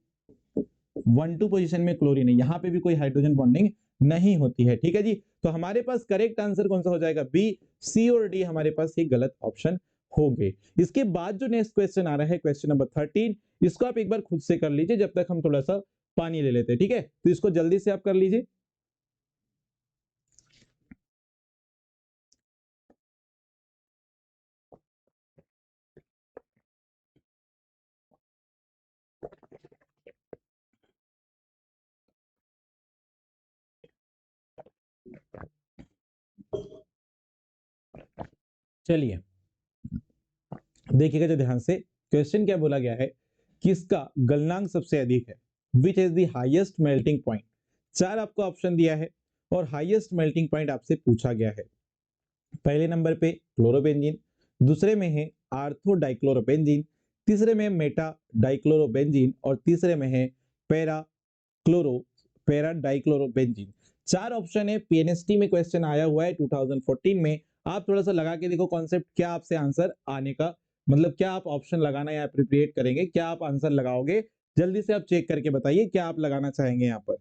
1,2 पोजीशन में क्लोरीन है, यहां पे भी कोई हाइड्रोजन बॉन्डिंग नहीं होती है, ठीक है जी। तो हमारे पास करेक्ट आंसर कौन सा हो जाएगा, बी, सी और डी हमारे पास ये गलत ऑप्शन होंगे। इसके बाद जो नेक्स्ट क्वेश्चन आ रहा है क्वेश्चन नंबर 13, इसको आप एक बार खुद से कर लीजिए जब तक हम थोड़ा सा पानी ले लेते हैं, ठीक है। तो इसको जल्दी से आप कर लीजिए। चलिए देखिएगा जो ध्यान से, क्वेश्चन क्या बोला गया है, किसका गलनांक सबसे अधिक है, which is the highest melting point. चार आपको ऑप्शन दिया है और हाईएस्ट मेल्टिंग पॉइंट आपसे पूछा गया है। पहले नंबर पे क्लोरोबेंजीन, दूसरे में है आर्थो डाइक्लोरोबेंजीन, तीसरे में मेटा डाइक्लोरोबेंजीन और तीसरे में है पैरा डाइक्लोरोबेंजीन। चार ऑप्शन है, पीएनएसटी में क्वेश्चन आया हुआ है 2014 में। आप थोड़ा सा लगा के देखो कॉन्सेप्ट, क्या आपसे आंसर आने का मतलब, क्या आप ऑप्शन लगाना या प्रिपेयर करेंगे, क्या आप आंसर लगाओगे, जल्दी से आप चेक करके बताइए क्या आप लगाना चाहेंगे यहाँ पर।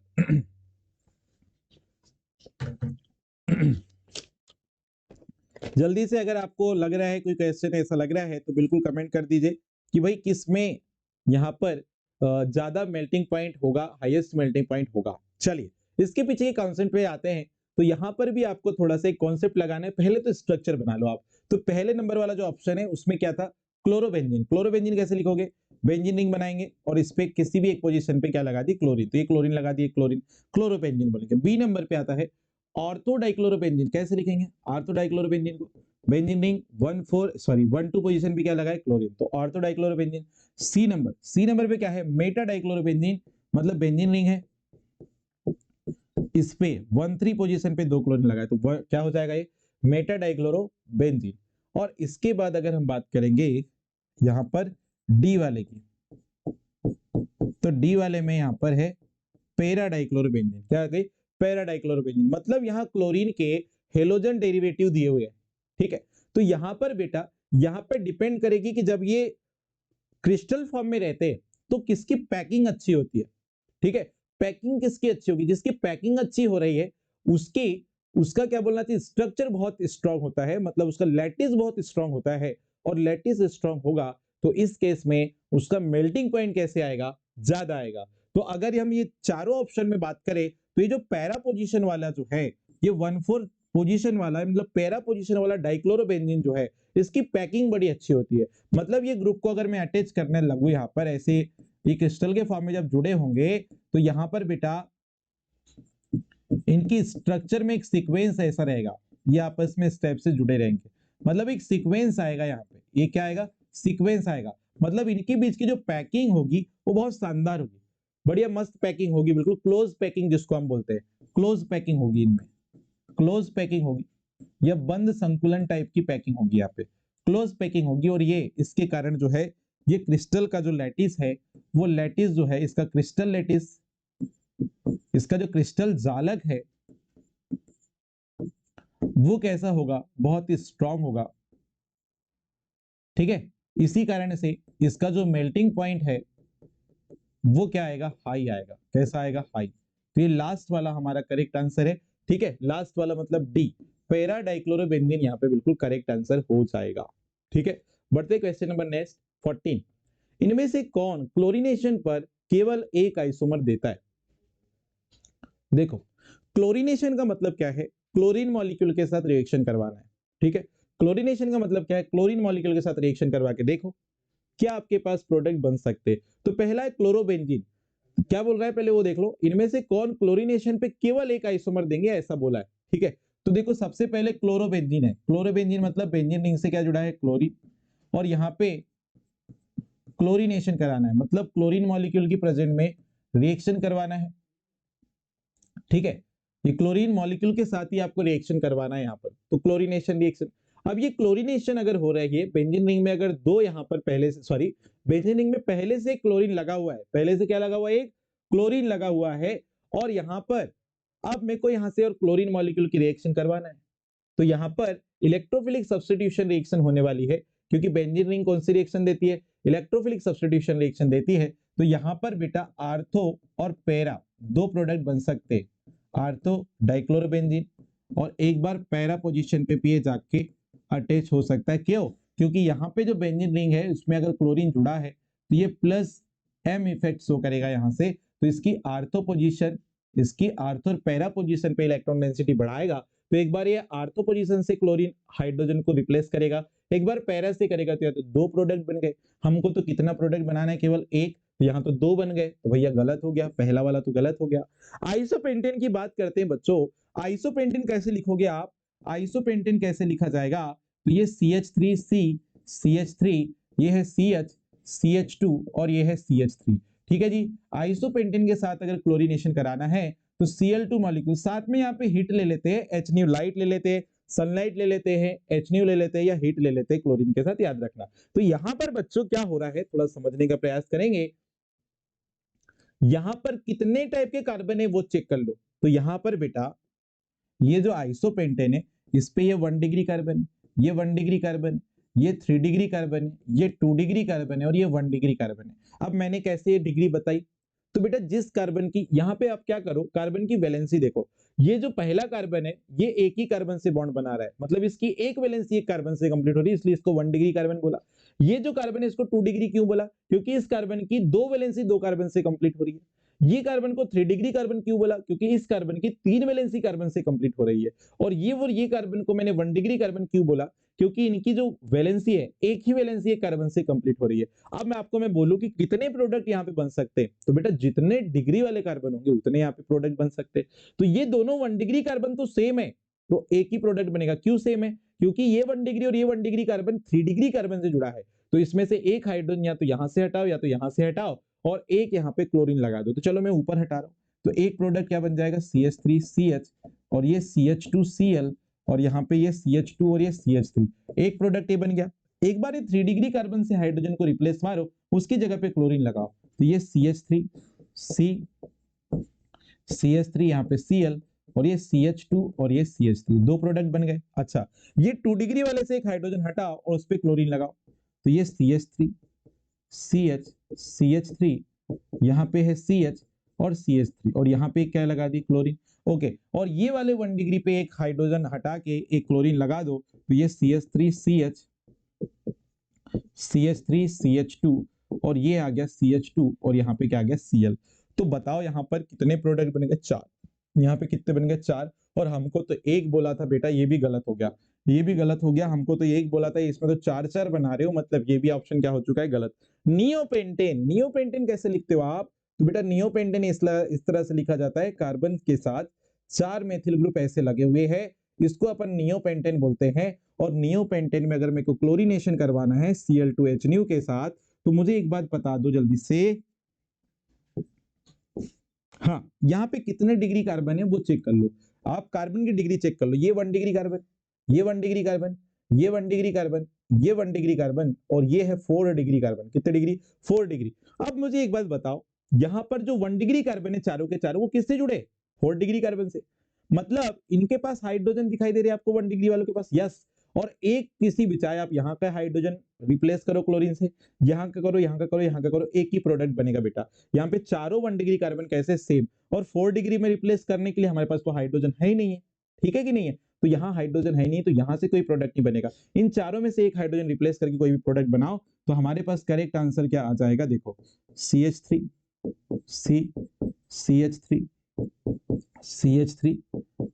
जल्दी से अगर आपको लग रहा है कोई क्वेश्चन ऐसा लग रहा है तो बिल्कुल कमेंट कर दीजिए कि भाई किसमें यहाँ पर ज्यादा मेल्टिंग पॉइंट होगा, हाईएस्ट मेल्टिंग पॉइंट होगा। चलिए इसके पीछे के कॉन्सेप्ट पे आते हैं। तो यहाँ पर भी आपको थोड़ा सा एक कॉन्सेप्ट लगाना है, पहले तो स्ट्रक्चर बना लो आप। तो पहले नंबर वाला जो ऑप्शन है उसमें क्या था, क्लोरोबेंजीन। क्लोरोबेंजीन कैसे लिखोगे, बेंजीन रिंग बनाएंगे और इस पे किसी भी एक पोजीशन पे क्या लगा दी, क्लोरीन, तो ये क्लोरीन लगा दी, क्लोरीन क्लोरोबेंजीन बोलेंगे। बी नंबर पे आता है ऑर्थो डाइक्लोरोबेंजीन, कैसे लिखेंगे ऑर्थो डाइक्लोरोबेंजीन को, बेंजीन रिंग 1,2 पोजीशन पे क्या लगा है, क्लोरीन, तो ऑर्थो डाइक्लोरोबेंजीन। सी नंबर पे क्या है, मेटा डाइक्लोरोबेंजीन, मतलब बेंजीन रिंग है, इस पे 1,3 पोजीशन पे दो क्लोरीन लगा है, तो क्या हो जाएगा ये मेटा डाइक्लोरोबेंजीन। और इसके बाद अगर हम बात करेंगे यहां पर डी वाले की, तो डी वाले में यहां पर है पैरा डाइक्लोरोबेंजीन, क्या है पैरा डाइक्लोरोबेंजीन, मतलब यहाँ क्लोरीन के हेलोजन डेरिवेटिव दिए हुए हैं, ठीक है। तो यहां पर बेटा, यहां पर डिपेंड करेगी कि जब ये क्रिस्टल फॉर्म में रहते हैं तो किसकी पैकिंग अच्छी होती है, ठीक है। पैकिंग किसकी अच्छी होगी, जिसकी पैकिंग अच्छी हो रही है उसकी, उसका क्या बोलना चाहिए, स्ट्रक्चर बहुत स्ट्रांग होता है, मतलब उसका लैटिस बहुत स्ट्रांग होता है। और लैटिस स्ट्रांग होगा तो इस केस में उसका मेल्टिंग पॉइंट कैसे आएगा, ज्यादा आएगा। तो अगर हम ये चारों ऑप्शन में बात करें तो ये जो पैरा पोजीशन वाला जो है, ये 1,4 पोजीशन वाला है, मतलब पैरा पोजीशन वाला डाइक्लोरोबेंजीन जो है, इसकी पैकिंग बड़ी अच्छी होती है। मतलब ये ग्रुप को अगर मैं अटैच करने लगूं यहाँ पर ऐसे ये क्रिस्टल के फॉर्म में जब जुड़े होंगे तो यहाँ पर बेटा इनकी स्ट्रक्चर में एक सीक्वेंस ऐसा रहेगा, ये आपस में स्टेप से जुड़े रहेंगे, मतलब एक सीक्वेंस आएगा यहाँ पे, ये क्या आएगा, सीक्वेंस आएगा। मतलब इनके बीच की जो पैकिंग होगी वो बहुत शानदार होगी, बढ़िया मस्त पैकिंग होगी, बिल्कुल क्लोज पैकिंग जिसको हम बोलते हैं, क्लोज पैकिंग होगी इनमें, क्लोज पैकिंग होगी या बंद संकुलन टाइप की पैकिंग होगी, यहाँ पे क्लोज पैकिंग होगी। और ये इसके कारण जो है ये क्रिस्टल का जो लैटिस है वो लैटिस जो है इसका क्रिस्टल लैटिस, इसका जो क्रिस्टल जालक है वो कैसा होगा, बहुत ही स्ट्रांग होगा, ठीक है। इसी कारण से इसका जो मेल्टिंग पॉइंट है वो क्या आएगा, हाई आएगा। कैसा आएगा, हाई। तो ये लास्ट वाला हमारा करेक्ट आंसर है, ठीक है, लास्ट वाला मतलब डी, पैरा डाइक्लोरोबेंजीन यहाँ पे बिल्कुल करेक्ट आंसर हो जाएगा, ठीक है। बढ़ते क्वेश्चन नंबर नेक्स्ट 14, इनमें से कौन क्लोरीनेशन पर केवल एक आइसोमर देता है। देखो क्लोरीनेशन का मतलब क्या है, क्लोरीन मॉलिक्यूल के साथ रिएक्शन करवाना है, ठीक है। क्लोरीनेशन का मतलब क्या है, क्लोरीन मॉलिक्यूल के साथ रिएक्शन करवा के देखो क्या आपके पास प्रोडक्ट बन सकते हैं। तो पहला है क्लोरोबेंजीन, क्या बोल रहा है पहले वो देख लो, इनमें से कौन क्लोरीनेशन पे केवल एक आइसोमर देंगे ऐसा बोला है, ठीक है। तो देखो सबसे पहले क्लोरोबेंजीन है, क्लोरोबेंजीन मतलब बेंजीन रिंग से क्या जुड़ा है, क्लोरीन, और यहाँ पे क्लोरीनेशन कराना है, मतलब क्लोरीन मॉलिक्यूल की प्रेजेंट में रिएक्शन करवाना है, ठीक है। ये क्लोरीन मॉलिक्यूल के साथ ही आपको रिएक्शन करवाना है यहाँ पर, तो क्लोरीनेशन रिएक्शन। अब ये क्लोरीनेशन अगर हो रहा है, ये बेंजीन रिंग में अगर दो यहाँ पर पहले से, सॉरी बेंजीन रिंग में पहले से क्लोरीन लगा हुआ है, पहले से क्या लगा हुआ है, एक क्लोरीन लगा हुआ है, और यहाँ पर अब मेरे को यहाँ से और क्लोरीन मॉलिक्यूल की रिएक्शन करवाना है, तो यहाँ पर इलेक्ट्रोफिलिक सब्स्टिट्यूशन रिएक्शन होने वाली है, क्योंकि बेंजीन रिंग कौन सी रिएक्शन देती है, इलेक्ट्रोफिलिक सब्स्टिट्यूशन रिएक्शन देती है। तो यहाँ पर बेटा आर्थो और पैरा दो प्रोडक्ट बन सकते हैं, आर्थो डाइक्लोरोबेंजीन और एक बार पैरा पोजीशन पे भी जाके अटैच हो सकता है। क्यों, क्योंकि यहाँ पे जो बेंजीन रिंग है उसमें अगर क्लोरीन जुड़ा है तो ये प्लस एम इफेक्ट शो करेगा यहाँ से, तो इसकी आर्थो पोजीशन, इसकी आर्थो और पैरा पोजीशन पे इलेक्ट्रॉन डेंसिटी बढ़ाएगा। तो एक बार ये आर्थो पोजीशन से क्लोरीन हाइड्रोजन को रिप्लेस करेगा, एक बार पैरा से करेगा, तो या तो दो प्रोडक्ट बन गए। हमको तो कितना प्रोडक्ट बनाना है, केवल एक, तो यहाँ तो दो बन गए, तो भैया गलत हो गया, पहला वाला तो गलत हो गया। आइसोपेंटेन की बात करते हैं बच्चों, आइसोपेंटेन कैसे लिखोगे आप, आइसोपेंटेन कैसे लिखा जाएगा, तो ये CH3C CH3, ये है CH CH2 और ये है CH3, ठीक है जी। आइसोपेंटेन के साथ अगर क्लोरीनेशन कराना है तो Cl2 मॉलिक्यूल, साथ में यहाँ पे हीट ले लेते हैं, HNu लाइट ले लेते हैं, सनलाइट ले लेते हैं, HNu ले लेते हैं या हीट ले लेते हैं क्लोरीन के साथ, याद रखना। तो यहाँ पर बच्चों क्या हो रहा है थोड़ा समझने का प्रयास करेंगे, यहां पर कितने टाइप के कार्बन है वो चेक कर लो। तो यहां पर बेटा ये जो आइसोपेंटेन है इस पे ये 1 डिग्री कार्बन है, ये 1 डिग्री कार्बन है, ये 3 डिग्री कार्बन है, ये 2 डिग्री कार्बन है और ये 1 डिग्री कार्बन है। अब मैंने कैसे ये डिग्री बताई, तो बेटा जिस कार्बन की, यहाँ पे आप क्या करो, कार्बन की वैलेंसी देखो, ये जो पहला कार्बन है ये एक ही कार्बन से बॉन्ड बना रहा है, मतलब इसकी एक वैलेंसी एक कार्बन से कंप्लीट हो रही है, इसलिए इसको 1 डिग्री कार्बन बोला। ये जो कार्बन है इसको 2 डिग्री क्यों बोला, क्योंकि इस कार्बन की दो वैलेंसी दो कार्बन से कंप्लीट हो रही है। ये कार्बन को 3 डिग्री कार्बन क्यों बोला, क्योंकि इस कार्बन की तीन वैलेंसी कार्बन से कंप्लीट हो रही है। और ये कार्बन को मैंने 1 डिग्री कार्बन क्यों बोला, क्योंकि इनकी जो वैलेंसी है एक ही वैलेंसी एक कार्बन से कंप्लीट हो रही है। अब मैं आपको मैं बोलूं कि कितने प्रोडक्ट यहाँ पे बन सकते हैं, तो बेटा जितने डिग्री वाले कार्बन होंगे उतने यहाँ पे प्रोडक्ट बन सकते हैं। तो ये दोनों 1 डिग्री कार्बन तो सेम है, तो एक ही प्रोडक्ट बनेगा। क्यों सेम है, क्योंकि ये 1 डिग्री और ये 1 डिग्री कार्बन 3 डिग्री कार्बन से जुड़ा है, तो इसमें से एक हाइड्रोजन या तो यहां से हटाओ या तो यहां से हटाओ और एक यहाँ पे क्लोरीन लगा दो। तो चलो मैं ऊपर हटा रहा हूं, तो एक प्रोडक्ट क्या बन जाएगा, CH3CH और ये CH2Cl और यहाँ पे ये CH2 और ये CH3, एक प्रोडक्ट ये बन गया। एक बार ये 3 डिग्री कार्बन से हाइड्रोजन को रिप्लेस मारो, उसकी जगह पे क्लोरीन लगाओ, तो ये CH3 यहाँ पे Cl और ये CH2 और ये CH3, दो प्रोडक्ट बन गए। अच्छा ये 2 डिग्री वाले से एक हाइड्रोजन हटाओ और उस पर क्लोरीन लगाओ, तो ये CH3 CH CH3, यहाँ पे है CH और CH3 और यहाँ पे क्या लगा दी, क्लोरीन। ओके, और ये वाले 1 डिग्री पे एक हाइड्रोजन हटा के एक क्लोरीन लगा दो, तो ये CH3CH CH3CH2 और ये आ गया CH2 और यहाँ पे क्या आ गया Cl। तो बताओ यहाँ पर कितने प्रोडक्ट बनेंगे, 4। यहाँ पे कितने बन गए, 4। और हमको तो एक बोला था बेटा, ये भी गलत हो गया, ये भी गलत हो गया। हमको तो एक बोला था, इसमें तो 4 बना रहे हो, मतलब ये भी ऑप्शन क्या हो चुका है, गलत। नियोपेंटेन, नियोपेंटेन कैसे लिखते हो आप? तो बेटा नियोपेंटेन इस तरह से लिखा जाता है, कार्बन के साथ 4 मेथिल ग्रुप ऐसे लगे हुए हैं, इसको अपन नियोपेंटेन बोलते हैं। और नियोपेंटेन में अगर मेरे को क्लोरीनेशन करवाना है Cl2H के साथ, तो मुझे एक बात बता दो जल्दी से, हाँ, यहाँ पे कितने डिग्री कार्बन है वो चेक कर लो। आप कार्बन की डिग्री चेक कर लो, ये 1 डिग्री कार्बन, ये 1 डिग्री कार्बन, ये 1 डिग्री कार्बन, ये 1 डिग्री कार्बन, और ये है 4 डिग्री कार्बन। कितने डिग्री, 4 डिग्री। अब मुझे एक बात बताओ, यहाँ पर जो 1 डिग्री कार्बन है चारों के चारों, वो किससे जुड़े, 4 डिग्री कार्बन से। मतलब इनके पास हाइड्रोजन दिखाई दे रहे हैं आपको 1 डिग्री वालों के पास, यस। और एक किसी भी, चाहे आप यहाँ का हाइड्रोजन रिप्लेस करो क्लोरीन से, यहाँ का करो, यहाँ का करो, यहाँ का करो, एक ही प्रोडक्ट बनेगा बेटा। यहाँ पे चारों 1 डिग्री कार्बन कैसे, सेम। और 4 डिग्री में रिप्लेस करने के लिए हमारे पास तो हाइड्रोजन है ही नहीं है, ठीक है कि नहीं है? तो यहाँ हाइड्रोजन है नहीं, तो यहाँ से कोई प्रोडक्ट नहीं बनेगा। इन चारों में से एक हाइड्रोजन रिप्लेस करके कोई भी प्रोडक्ट बनाओ, तो हमारे पास करेक्ट आंसर क्या आ जाएगा, देखो, CH3, CH3, CH3,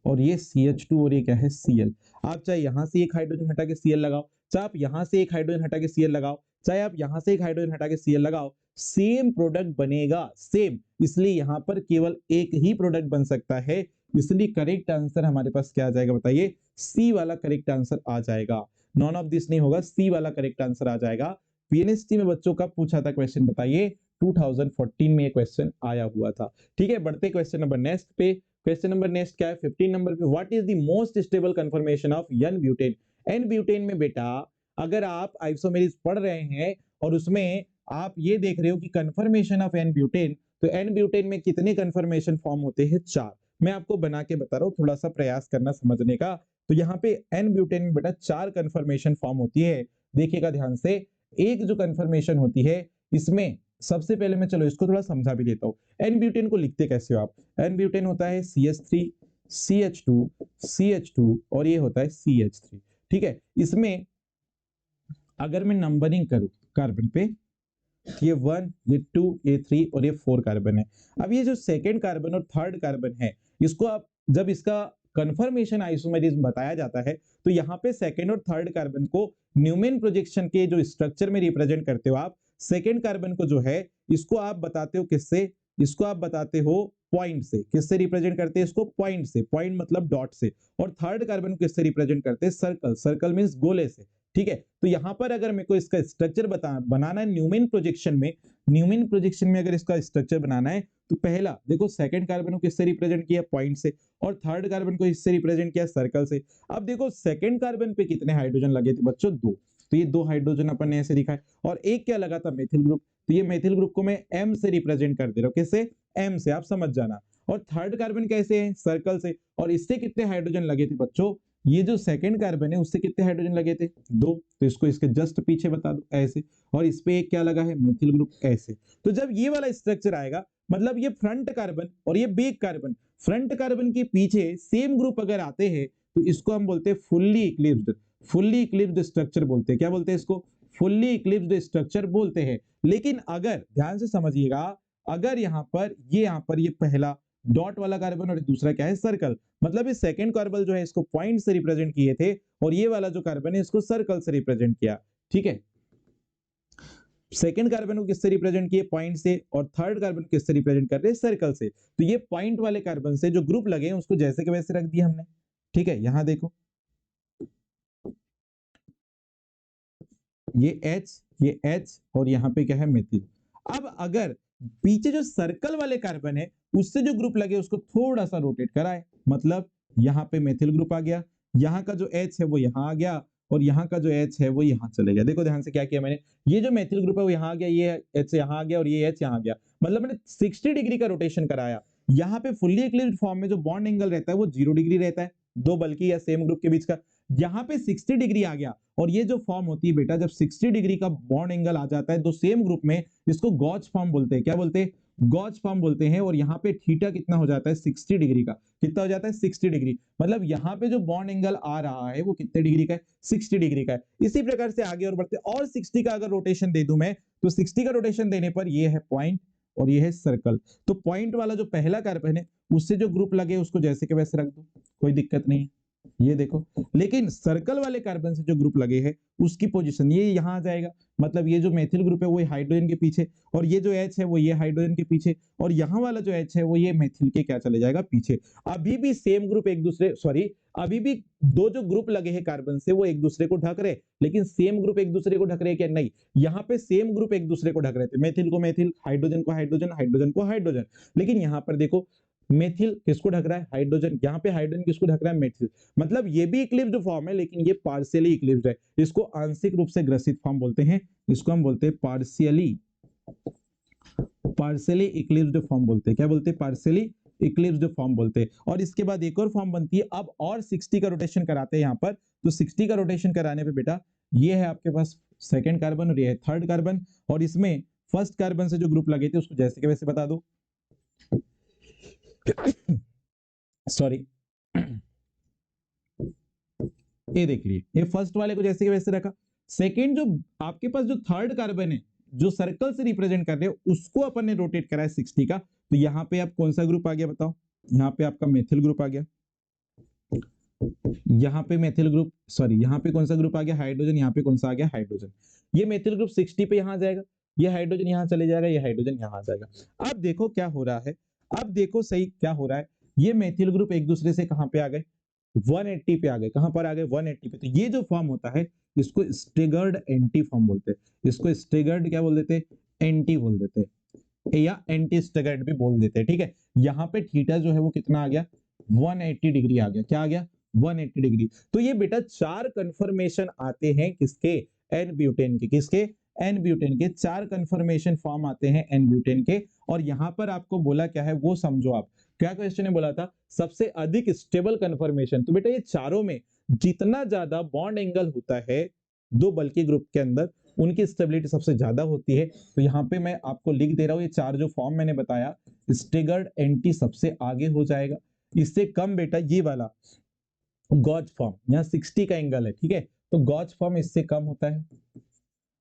और ये CH2, और ये क्या है, Cl। आप चाहे यहां से एक हाइड्रोजन हटा के Cl लगाओ, चाहे आप यहां से एक हाइड्रोजन हटा के Cl लगाओ, चाहे आप यहां से एक हाइड्रोजन हटा के Cl लगाओ, सेम प्रोडक्ट बनेगा, सेम। इसलिए यहां पर केवल एक ही प्रोडक्ट बन सकता है, इसलिए करेक्ट आंसर हमारे पास क्या आ जाएगा, बताइए, सी वाला करेक्ट आंसर आ जाएगा। नॉन ऑफ दिस नहीं होगा, सी वाला करेक्ट आंसर आ जाएगा। पीएनएसटी में बच्चों कब पूछा था क्वेश्चन, बताइए, 2014 में ये क्वेश्चन आया हुआ था। ठीक है, बढ़ते क्वेश्चन नंबर नेक्स्ट पे। क्वेश्चन नंबर नेक्स्ट क्या है, 15 नंबर पे, what is the most stable conformation of n butane. N butane में बेटा अगर आप आइसोमेरिज पढ़ रहे हैं और उसमें आप ये देख रहे हो कि कंफर्मेशन ऑफ एन ब्यूटेन, तो एन ब्यूटेन में कितने कंफर्मेशन फॉर्म होते हैं, 4। मैं आपको बना के बता रहा हूँ, थोड़ा सा प्रयास करना समझने का। तो यहाँ पे एन ब्यूटेन में बेटा 4 कंफर्मेशन फॉर्म होती है। देखिएगा ध्यान से, एक जो कंफर्मेशन होती है इसमें सबसे पहले मैं चलो इसको थोड़ा समझा भी देता हूँ। एन ब्यूटेन को लिखते कैसे हो आप, एन ब्यूटेन होता है CH3, CH2, CH2, और ये होता है CH3। ठीक है, इसमें अगर मैं नंबरिंग करूं कार्बन पे, ये 1, ये 2, ये 3 और ये 4 कार्बन है। अब ये जो सेकेंड कार्बन और थर्ड कार्बन है, इसको आप जब इसका कंफर्मेशन आइसोमेरिज्म बताया जाता है, तो यहाँ पे सेकेंड और थर्ड कार्बन को न्यूमेन प्रोजेक्शन के जो स्ट्रक्चर में रिप्रेजेंट करते हो आप। सेकेंड कार्बन को जो है इसको आप बताते हो किससे, इसको आप बताते हो पॉइंट से। किससे रिप्रेजेंट करते हैं इसको, पॉइंट से, पॉइंट मतलब डॉट से। और थर्ड कार्बन को किससे रिप्रेजेंट करते हैं, सर्कल, सर्कल मींस गोले से। ठीक है, तो यहां पर अगर मेरे को इसका स्ट्रक्चर बनाना है न्यूमेन प्रोजेक्शन में, न्यूमेन प्रोजेक्शन में अगर इसका स्ट्रक्चर बनाना है, तो पहला देखो सेकंड कार्बन को किससे रिप्रेजेंट किया, पॉइंट से, और थर्ड कार्बन को इससे रिप्रेजेंट किया, सर्कल से। अब देखो सेकंड कार्बन पे कितने हाइड्रोजन लगे थे बच्चों, 2। तो ये 2 हाइड्रोजन अपन ने ऐसे दिखा है, और एक क्या लगा था, मेथिल ग्रुप। तो ये मेथिल ग्रुप को मैं M से रिप्रेजेंट कर दे रहा हूँ, किससे, M से, आप समझ जाना। और थर्ड कार्बन कैसे है, सर्कल से। और इससे कितने हाइड्रोजन लगे थे बच्चों, ये जो सेकंड कार्बन है उससे कितने हाइड्रोजन लगे थे, 2। तो इसको इसके जस्ट पीछे बता दो ऐसे, और इस पे एक क्या लगा है, मेथिल ग्रुप, ऐसे। तो जब ये वाला स्ट्रक्चर आएगा, मतलब ये फ्रंट कार्बन और ये बैक कार्बन, फ्रंट कार्बन के पीछे सेम ग्रुप अगर आते हैं, तो इसको हम बोलते हैं fully eclipsed, fully eclipsed structure बोलते हैं। क्या बोलते हैं इसको, फुल्ली इक्लिप्स्ड स्ट्रक्चर बोलते हैं। लेकिन अगर ध्यान से समझिएगा, अगर यहाँ पर ये पहला डॉट वाला कार्बन और दूसरा क्या है, सर्कल, मतलब ये सेकंड कार्बन जो है इसको पॉइंट से रिप्रेजेंट किए थे, और ये वाला जो कार्बन है इसको सर्कल से रिप्रेजेंट किया। ठीक है, सेकंड कार्बन को किससे रिप्रेजेंट किए, पॉइंट से, और थर्ड कार्बन को किससे रिप्रेजेंट कर रहे हैं, सर्कल से। तो ये पॉइंट वाले कार्बन से जो ग्रुप लगे हैं उसको जैसे के वैसे रख दिया हमने। ठीक है, यहां देखो, ये H और यहाँ पे क्या है, मेथिल। अब अगर पीछे जो सर्कल वाले कार्बन है उससे जो ग्रुप लगे उसको थोड़ा सा रोटेट कराए, मतलब यहाँ पे मेथिल ग्रुप आ गया, यहाँ का जो H है वो यहाँ आ गया, और यहाँ का जो H है वो यहाँ चले गया। देखो ध्यान से क्या किया मैंने, ये जो मेथिल ग्रुप है वो यहाँ आ गया, ये H यहाँ आ गया, और ये H यहाँ आ गया, मतलब मैंने 60 डिग्री का रोटेशन कराया। यहाँ पे फुल्ली इक्लिप्स्ड फॉर्म में जो बॉन्ड एंगल रहता है वो 0 डिग्री रहता है, 2 बल्कि या सेम ग्रुप के बीच का। यहाँ पे 60 डिग्री आ गया, और ये जो फॉर्म होती है बेटा, जब 60 डिग्री का बॉन्ड एंगल आ जाता है दो सेम ग्रुप में, इसको गॉच फॉर्म बोलते हैं। क्या बोलते हैं, गॉच फॉर्म बोलते हैं। और यहाँ पे थीटा कितना हो जाता है, 60 डिग्री का। कितना हो जाता है, 60 डिग्री। मतलब यहाँ पे जो बॉन्ड एंगल आ रहा है वो कितने डिग्री का है, 60 डिग्री का है। इसी प्रकार से आगे और बढ़ते, और 60 का अगर रोटेशन दे दूं मैं, तो 60 का रोटेशन देने पर ये है पॉइंट, और ये है सर्कल। तो पॉइंट वाला जो पहला कार्बन है उससे जो ग्रुप लगे उसको जैसे के वैसे रख दो, कोई दिक्कत नहीं है, ये देखो। लेकिन सर्कल वाले कार्बन से जो ग्रुप लगे हैं उसकी पोजीशन ये यहां आ जाएगा, मतलब ये जो मेथिल ग्रुप है वो हाइड्रोजन के पीछे, और ये जो H है वो ये हाइड्रोजन के पीछे, और यहाँ वाला जो H है वो ये मेथिल के क्या चले जाएगा, पीछे। अभी भी सेम ग्रुप एक दूसरे, सॉरी, अभी भी दो जो ग्रुप लगे हैं कार्बन से वो एक दूसरे को ढक रहे, लेकिन सेम ग्रुप एक दूसरे को ढक रहे क्या, नहीं। यहाँ पे सेम ग्रुप एक दूसरे को ढक रहे थे, मेथिल को मेथिल, हाइड्रोजन को हाइड्रोजन, हाइड्रोजन को हाइड्रोजन। लेकिन यहाँ पर देखो मेथिल किसको ढक रहा है, हाइड्रोजन, यहाँ पे हाइड्रोजन किसको ढक रहा है, मेथिल। मतलब ये भी इक्लिप्स्ड फॉर्म है लेकिन ये पार्शियली इक्लिप्स्ड है, इसको आंशिक रूप से ग्रसित फॉर्म बोलते हैं, इसको हम बोलते हैं पार्शियली इक्लिप्स्ड फॉर्म बोलते हैं। क्या बोलते हैं, पार्शियली इक्लिप्स्ड फॉर्म बोलते हैं। और इसके बाद एक और फॉर्म बनती है, अब और 60 का रोटेशन कराते हैं यहाँ पर। तो 60 का रोटेशन कराने पे बेटा ये है आपके पास सेकंड कार्बन और ये है थर्ड कार्बन, और इसमें फर्स्ट कार्बन से जो ग्रुप लगे थे उसको जैसे के वैसे बता दो। सॉरी, ये देख लिए, ये फर्स्ट वाले को जैसे के वैसे रखा। सेकंड जो आपके पास जो थर्ड कार्बन है जो सर्कल से रिप्रेजेंट कर रहे हो उसको अपन ने रोटेट करा है 60 का। तो यहाँ पे आप कौन सा ग्रुप आ गया बताओ, यहाँ पे आपका मेथिल ग्रुप आ गया, यहाँ पे मेथिल ग्रुप, सॉरी यहाँ पे कौन सा ग्रुप आ गया, हाइड्रोजन, यहाँ पे कौन सा आ गया, हाइड्रोजन। ये मेथिल ग्रुप 60 पे यहाँ जाएगा, ये हाइड्रोजन यहाँ चले जाएगा, ये हाइड्रोजन यहाँ आ जाएगा। अब देखो क्या हो रहा है, अब देखो सही क्या हो रहा है, ये मेथिल ग्रुप एक दूसरे से कहां पे आ गए, 180 पे आ गए। कहां पर आ गए, 180 पे। तो ये जो फॉर्म होता है इसको स्टेगर्ड एंटी फॉर्म बोलते हैं, इसको स्टेगर्ड क्या बोल देते हैं, एंटी बोल देते हैं, या एंटी स्टेगर्ड भी बोल देते हैं, ठीक है। यहाँ पे थीटा जो है वो कितना आ गया, 180 डिग्री आ गया, क्या आ गया, 180 डिग्री। तो ये बेटा चार कन्फर्मेशन आते हैं किसके, एन ब्यूटेन के, किसके, एन ब्यूटेन के। चार कन्फर्मेशन फॉर्म आते हैं एन ब्यूटेन के। और यहां पर आपको बोला क्या है वो समझो आप, क्या क्वेश्चन ने बोला था, सबसे अधिक स्टेबल कन्फर्मेशन। तो बेटा ये चारों में जितना ज्यादा बॉन्ड एंगल होता है दो बल्कि ग्रुप के अंदर उनकी स्टेबिलिटी सबसे ज्यादा होती है। तो यहाँ पे मैं आपको लिख दे रहा हूँ ये चार जो फॉर्म मैंने बताया, स्टेगर्ड एंटी सबसे आगे हो जाएगा, इससे कम बेटा ये वाला गॉज फॉर्म, यहाँ 60 का एंगल है, ठीक है, तो गॉज फॉर्म इससे कम होता है।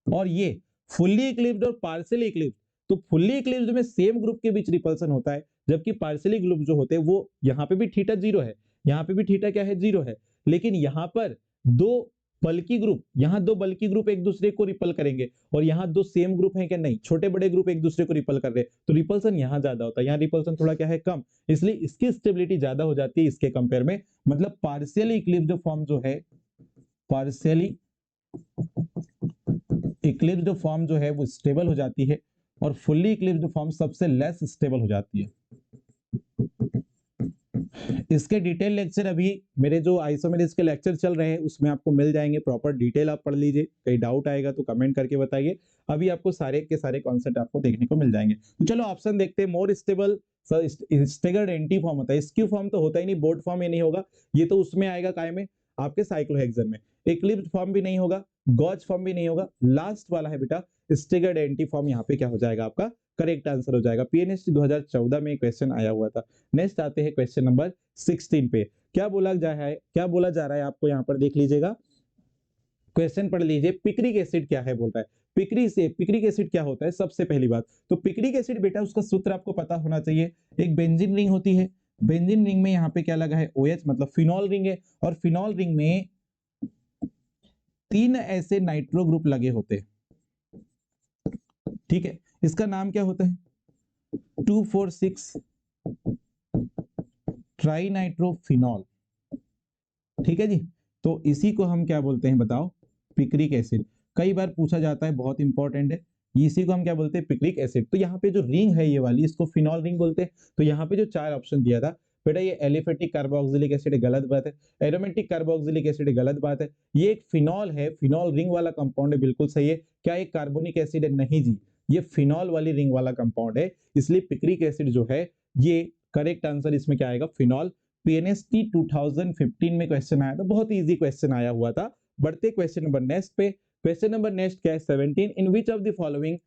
और ये फुल्ली इक्लिप्स्ड और पार्शियली इक्लिप्स्ड, तो फुल्ली इक्लिप्स्ड में सेम ग्रुप के बीच रिपल्सन होता है, जबकि पार्शियली ग्रुप जो होते हैं वो यहाँ पे भी थीटा 0 है, यहाँ पे भी थीटा क्या है, 0 है। लेकिन यहाँ पर दो बल्कि ग्रुप, यहाँ दो बल्कि ग्रुप एक दूसरे को रिपल करेंगे, और यहाँ दो सेम ग्रुप हैं क्या, नहीं, छोटे बड़े ग्रुप एक दूसरे को रिपल कर रहे हैं, तो रिपल्सन यहाँ ज्यादा होता है, यहाँ रिपल्सन थोड़ा क्या है, कम, इसलिए इसकी स्टेबिलिटी ज्यादा हो जाती है इसके कंपेयर में। मतलब पार्शियली इक्लिप्स्ड फॉर्म जो है, पार्शियली इक्लिप्स्ड फॉर्म जो है वो स्टेबल हो जाती है, और फुल्ली इक्लिप्स्ड फॉर्म सबसे लेस स्टेबल हो जाती है। इसके डिटेल लेक्चर अभी मेरे जो आइसोमेरिक्स के लेक्चर चल रहे हैं उसमें आपको मिल जाएंगे, प्रॉपर डिटेल आप पढ़ लीजिए, कहीं डाउट आएगा तो कमेंट करके बताइए। अभी आपको सारे के सारे कॉन्सेप्ट आपको देखने को मिल जाएंगे। तो चलो ऑप्शन देखते हैं, more stable staggered anti form होता है, स्क्यू फॉर्म तो होता ही नहीं, बोर्ड फॉर्म ये नहीं होगा, ये तो उसमें आएगा काय में, आपके साइक्लोहेक्सेन में। इक्लिप्स्ड फॉर्म भी नहीं होगा, गॉज फॉर्म भी नहीं होगा, लास्ट वाला है बेटा स्टेगर्ड एंटी फॉर्म, यहाँ पे क्या हो जाएगा आपका करेक्ट आंसर हो जाएगा। पीएनएसटी 2014 में क्वेश्चन आया हुआ था। नेक्स्ट आते हैं क्वेश्चन नंबर 16 पे, क्या बोला जा रहा है, क्या बोला जा रहा है आपको यहाँ पर देख लीजिएगा, क्वेश्चन पढ़ लीजिए, पिक्रिक एसिड क्या है बोल रहा है। पिक्रिक एसिड क्या होता है, सबसे पहली बात तो पिक्रिक एसिड बेटा उसका सूत्र आपको पता होना चाहिए। एक बेंजीन रिंग होती है, बेंजीन रिंग में यहाँ पे क्या लगा है, OH, मतलब फिनॉल रिंग है, और फिनॉल रिंग में 3 ऐसे नाइट्रो ग्रुप लगे होते हैं, ठीक है, इसका नाम क्या होता है, 2,4,6 ट्राइनाइट्रोफिनॉल, ठीक है जी। तो इसी को हम क्या बोलते हैं बताओ, पिक्रिक एसिड। कई बार पूछा जाता है, बहुत इंपॉर्टेंट है, इसी को हम क्या बोलते हैं, पिक्रिक एसिड। तो यहाँ पे जो रिंग है ये वाली, इसको फिनॉल रिंग बोलते हैं। तो यहाँ पे जो 4 ऑप्शन दिया था बेटा, ये एलिफेटिक कार्बोक्सिलिक एसिड गलत बात है, एरोमेटिक कार्बोक्सिलिक एसिड गलत बात है, ये एक फिनॉल है, फिनॉल रिंग वाला कंपाउंड है, बिल्कुल सही है। क्या एक कार्बोनिक एसिड है, नहीं जी, ये फिनॉल वाली रिंग वाला कंपाउंड है, इसलिए पिक्रिक एसिड जो है ये करेक्ट आंसर इसमें क्या आएगा, फिनॉल। पीएनएसटी 2015 में क्वेश्चन आया था, बहुत इजी क्वेश्चन आया हुआ था। बढ़ते क्वेश्चन नंबर नेक्स्ट पे, क्वेश्चन नंबर नेक्स्ट क्या है, 17, in which of the following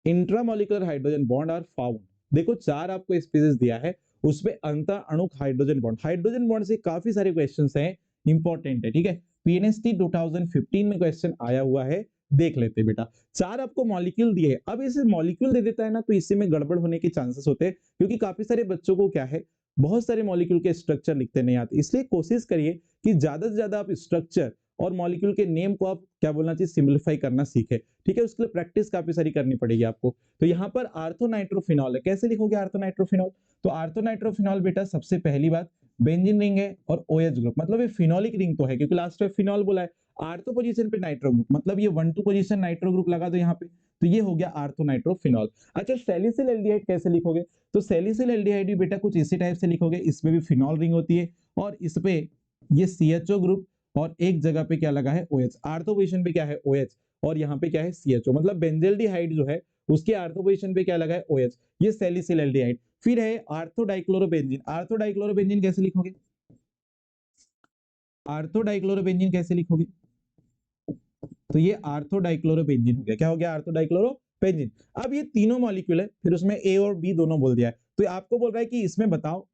intramolecular hydrogen bond are found. देखो 4 आपको स्पीसीज दिया है, उसमें अंतर अणुक हाइड्रोजन बॉन्ड, हाइड्रोजन बॉन्ड से काफी सारे क्वेश्चंस हैं, इंपॉर्टेंट है, ठीक है। पीएनएसटी 2015 में क्वेश्चन आया हुआ है, देख लेते हैं बेटा। 4 आपको मॉलिक्यूल दिए, अब इसे मॉलिक्यूल दे देता है ना तो इससे में गड़बड़ होने के चांसेस होते हैं, क्योंकि काफी सारे बच्चों को क्या है, बहुत सारे मॉलिक्यूल के स्ट्रक्चर लिखते नहीं आते। इसलिए कोशिश करिए कि ज्यादा से ज्यादा आप स्ट्रक्चर और मॉलिक्यूल के नेम को आप क्या बोलना चाहिए, सिंप्लीफाई करना सीखे। ठीक है, उसके लिए प्रैक्टिस काफी सारी करनी पड़ेगी आपको। तो यहाँ पर आर्थोनाइट्रोफिनॉल है, कैसे लिखोगे आर्थोनाइट्रोफिनॉल? तो आर्थोनाइट्रोफिनॉल बेटा सबसे पहली बात बेंजीन रिंग है और OH ग्रुप, मतलब ये फिनोलिक रिंग तो है क्योंकि लास्ट में फिनॉल बोला है। आर्थो पोजीशन पे नाइट्रो ग्रुप, मतलब ये 1 2 पोजीशन नाइट्रो ग्रुप लगा दो यहाँ पे, तो ये हो गया आर्थोनाइट्रोफिनॉल। अच्छा, सैलिसिल एल्डिहाइड कैसे लिखोगे? तो सैलिसिल एल्डिहाइड भी बेटा कुछ इसी टाइप से लिखोगे, इसमें भी फिनॉल रिंग होती है और इस पे ये CHO ग्रुप और एक जगह पे क्या लगा है OH। आर्थो पोजीशन पे क्या है OH और यहाँ पे क्या है CHO, मतलब बेंजल्डिहाइड जो है उसके आर्थो पोजीशन पे क्या लगा है OH, ये सैलिसिल एल्डिहाइड। फिर है आर्थो डाइक्लोरोबेंजीन। आर्थो डाइक्लोरोबेंजीन कैसे लिखोगे? आर्थो डाइक्लोरोबेंजीन कैसे लिखोगे? तो ये आर्थो डाइक्लोरोबेंजीन हो गया। क्या हो गया? Ortho dichlorobenzene. अब ये तीनों मॉलिक्यूल है, फिर उसमें A और B दोनों बोल दिया है, तो आपको बोल रहा है कि इसमें बताओ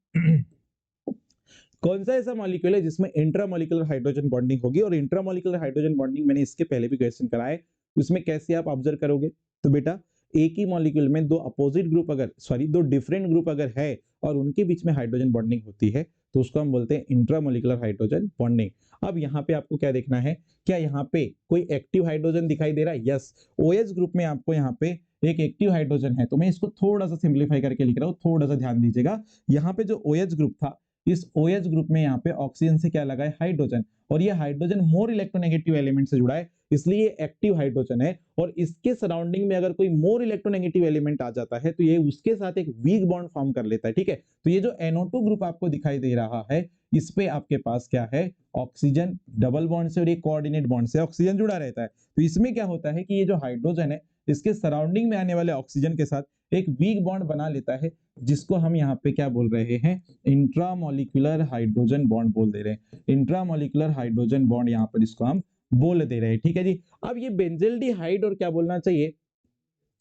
कौन सा ऐसा मॉलिक्यूल है जिसमें इंट्रामॉलिक्यूलर हाइड्रोजन बॉन्डिंग होगी। और इंट्रामॉलिक्यूलर हाइड्रोजन बॉन्डिंग मैंने इसके पहले भी क्वेश्चन कराए, उसमें कैसे आप ऑब्जर्व करोगे? तो बेटा एक ही मॉलिक्यूल में दो अपोजिट ग्रुप अगर दो डिफरेंट ग्रुप अगर है और उनके बीच में हाइड्रोजन बॉन्डिंग होती है तो उसको हम बोलते हैं इंट्रामॉलिक्यूलर हाइड्रोजन बॉन्डिंग। अब यहाँ पे आपको क्या देखना है, क्या यहाँ पे कोई एक्टिव हाइड्रोजन दिखाई दे रहा है? यस, OH ग्रुप में आपको यहाँ पे एक एक्टिव हाइड्रोजन है, तो मैं इसको थोड़ा सा सिंप्लीफाई करके लिख रहा हूँ, थोड़ा सा ध्यान दीजिएगा। यहाँ पे जो OH ग्रुप था, इस OH ग्रुप में यहाँ पे ऑक्सीजन से क्या लगा है? हाइड्रोजन, और ये हाइड्रोजन मोर इलेक्ट्रोनेगेटिव एलिमेंट से जुड़ा है, इसलिए एक्टिव हाइड्रोजन है। और इसके सराउंडिंग में अगर कोई मोर इलेक्ट्रोनेगेटिव एलिमेंट आ जाता है तो ये उसके साथ एक वीक बॉन्ड फॉर्म कर लेता है। ठीक है, तो ये जो NO2 ग्रुप आपको दिखाई दे रहा है, इस पे आपके पास क्या है? ऑक्सीजन डबल बॉन्ड से और एक कोऑर्डिनेट बॉन्ड से ऑक्सीजन जुड़ा रहता है। तो इसमें क्या होता है कि ये जो हाइड्रोजन है इसके सराउंडिंग में आने वाले ऑक्सीजन के साथ एक वीक बॉन्ड बना लेता है, जिसको हम यहाँ पे क्या बोल रहे हैं? इंट्रामॉलिक्यूलर हाइड्रोजन बॉन्ड बोल दे रहे हैं। इंट्रामॉलिक्यूलर हाइड्रोजन बॉन्ड यहाँ पर इसको हम बोल दे रहे हैं। ठीक है जी। अब ये बेंजल्डिहाइड और क्या बोलना चाहिए,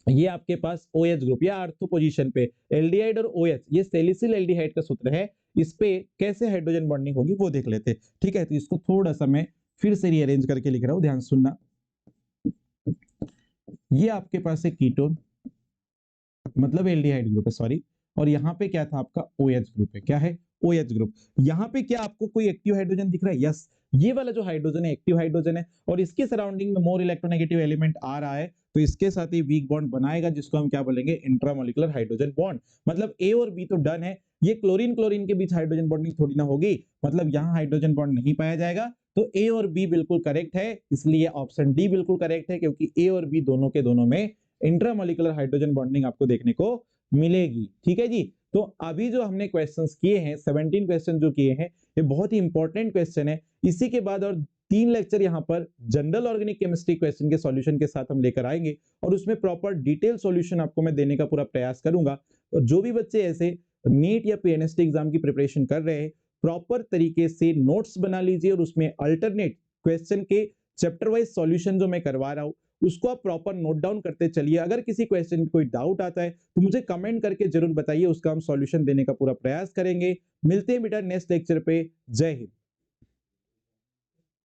ये आपके पास OH ग्रुप या आर्थो पोजीशन पे एल्डिहाइड और OH, ये सैलिसिल एल्डिहाइड का सूत्र है, इस पे कैसे हाइड्रोजन बॉन्डिंग होगी वो देख लेते हैं। ठीक है, तो इसको थोड़ा सा मैं फिर से रीअरेंज करके लिख रहा हूं, ध्यान सुनना। ये आपके पास है कीटोन, मतलब एल्डिहाइड ग्रुप है, सॉरी, और यहाँ पे क्या था आपका? OH ग्रुप है। क्या है? OH group. यहाँ पे क्या आपको कोई एक्टिव हाइड्रोजन दिख रहा है? यस, ये वाला जो हाइड्रोजन है एक्टिव हाइड्रोजन है और इसके सराउंडिंग में मोर इलेक्ट्रोनेगेटिव एलिमेंट आ रहा है, तो इसके साथ ही वीक बॉन्ड बनाएगा, जिसको हम क्या बोलेंगे? Intramolecular hydrogen bond. मतलब A और B तो डन है, ये क्लोरीन क्लोरीन के बीच हाइड्रोजन बॉन्डिंग थोड़ी ना होगी, मतलब यहाँ हाइड्रोजन बॉन्ड नहीं पाया जाएगा। तो A और B बिल्कुल करेक्ट है, इसलिए ऑप्शन डी बिल्कुल करेक्ट है, क्योंकि A और B दोनों के दोनों में इंट्रामॉलिक्यूलर हाइड्रोजन बॉन्डिंग आपको देखने को मिलेगी। ठीक है जी। तो अभी जो हमने क्वेश्चंस किए हैं, 17 क्वेश्चन जो किए हैं, ये बहुत ही इंपॉर्टेंट क्वेश्चन है। इसी के बाद और 3 लेक्चर यहाँ पर जनरल ऑर्गेनिक केमिस्ट्री क्वेश्चन के सॉल्यूशन के साथ हम लेकर आएंगे और उसमें प्रॉपर डिटेल सॉल्यूशन आपको मैं देने का पूरा प्रयास करूंगा। और जो भी बच्चे ऐसे नीट या PNST एग्जाम की प्रिपरेशन कर रहे हैं, प्रॉपर तरीके से नोट्स बना लीजिए और उसमें अल्टरनेट क्वेश्चन के चैप्टर वाइज सॉल्यूशन जो मैं करवा रहा हूँ उसको आप प्रॉपर नोट डाउन करते चलिए। अगर किसी क्वेश्चन में कोई डाउट आता है तो मुझे कमेंट करके जरूर बताइए, उसका हम सॉल्यूशन देने का पूरा प्रयास करेंगे। मिलते हैं बेटा नेक्स्ट लेक्चर पे। जय हिंद।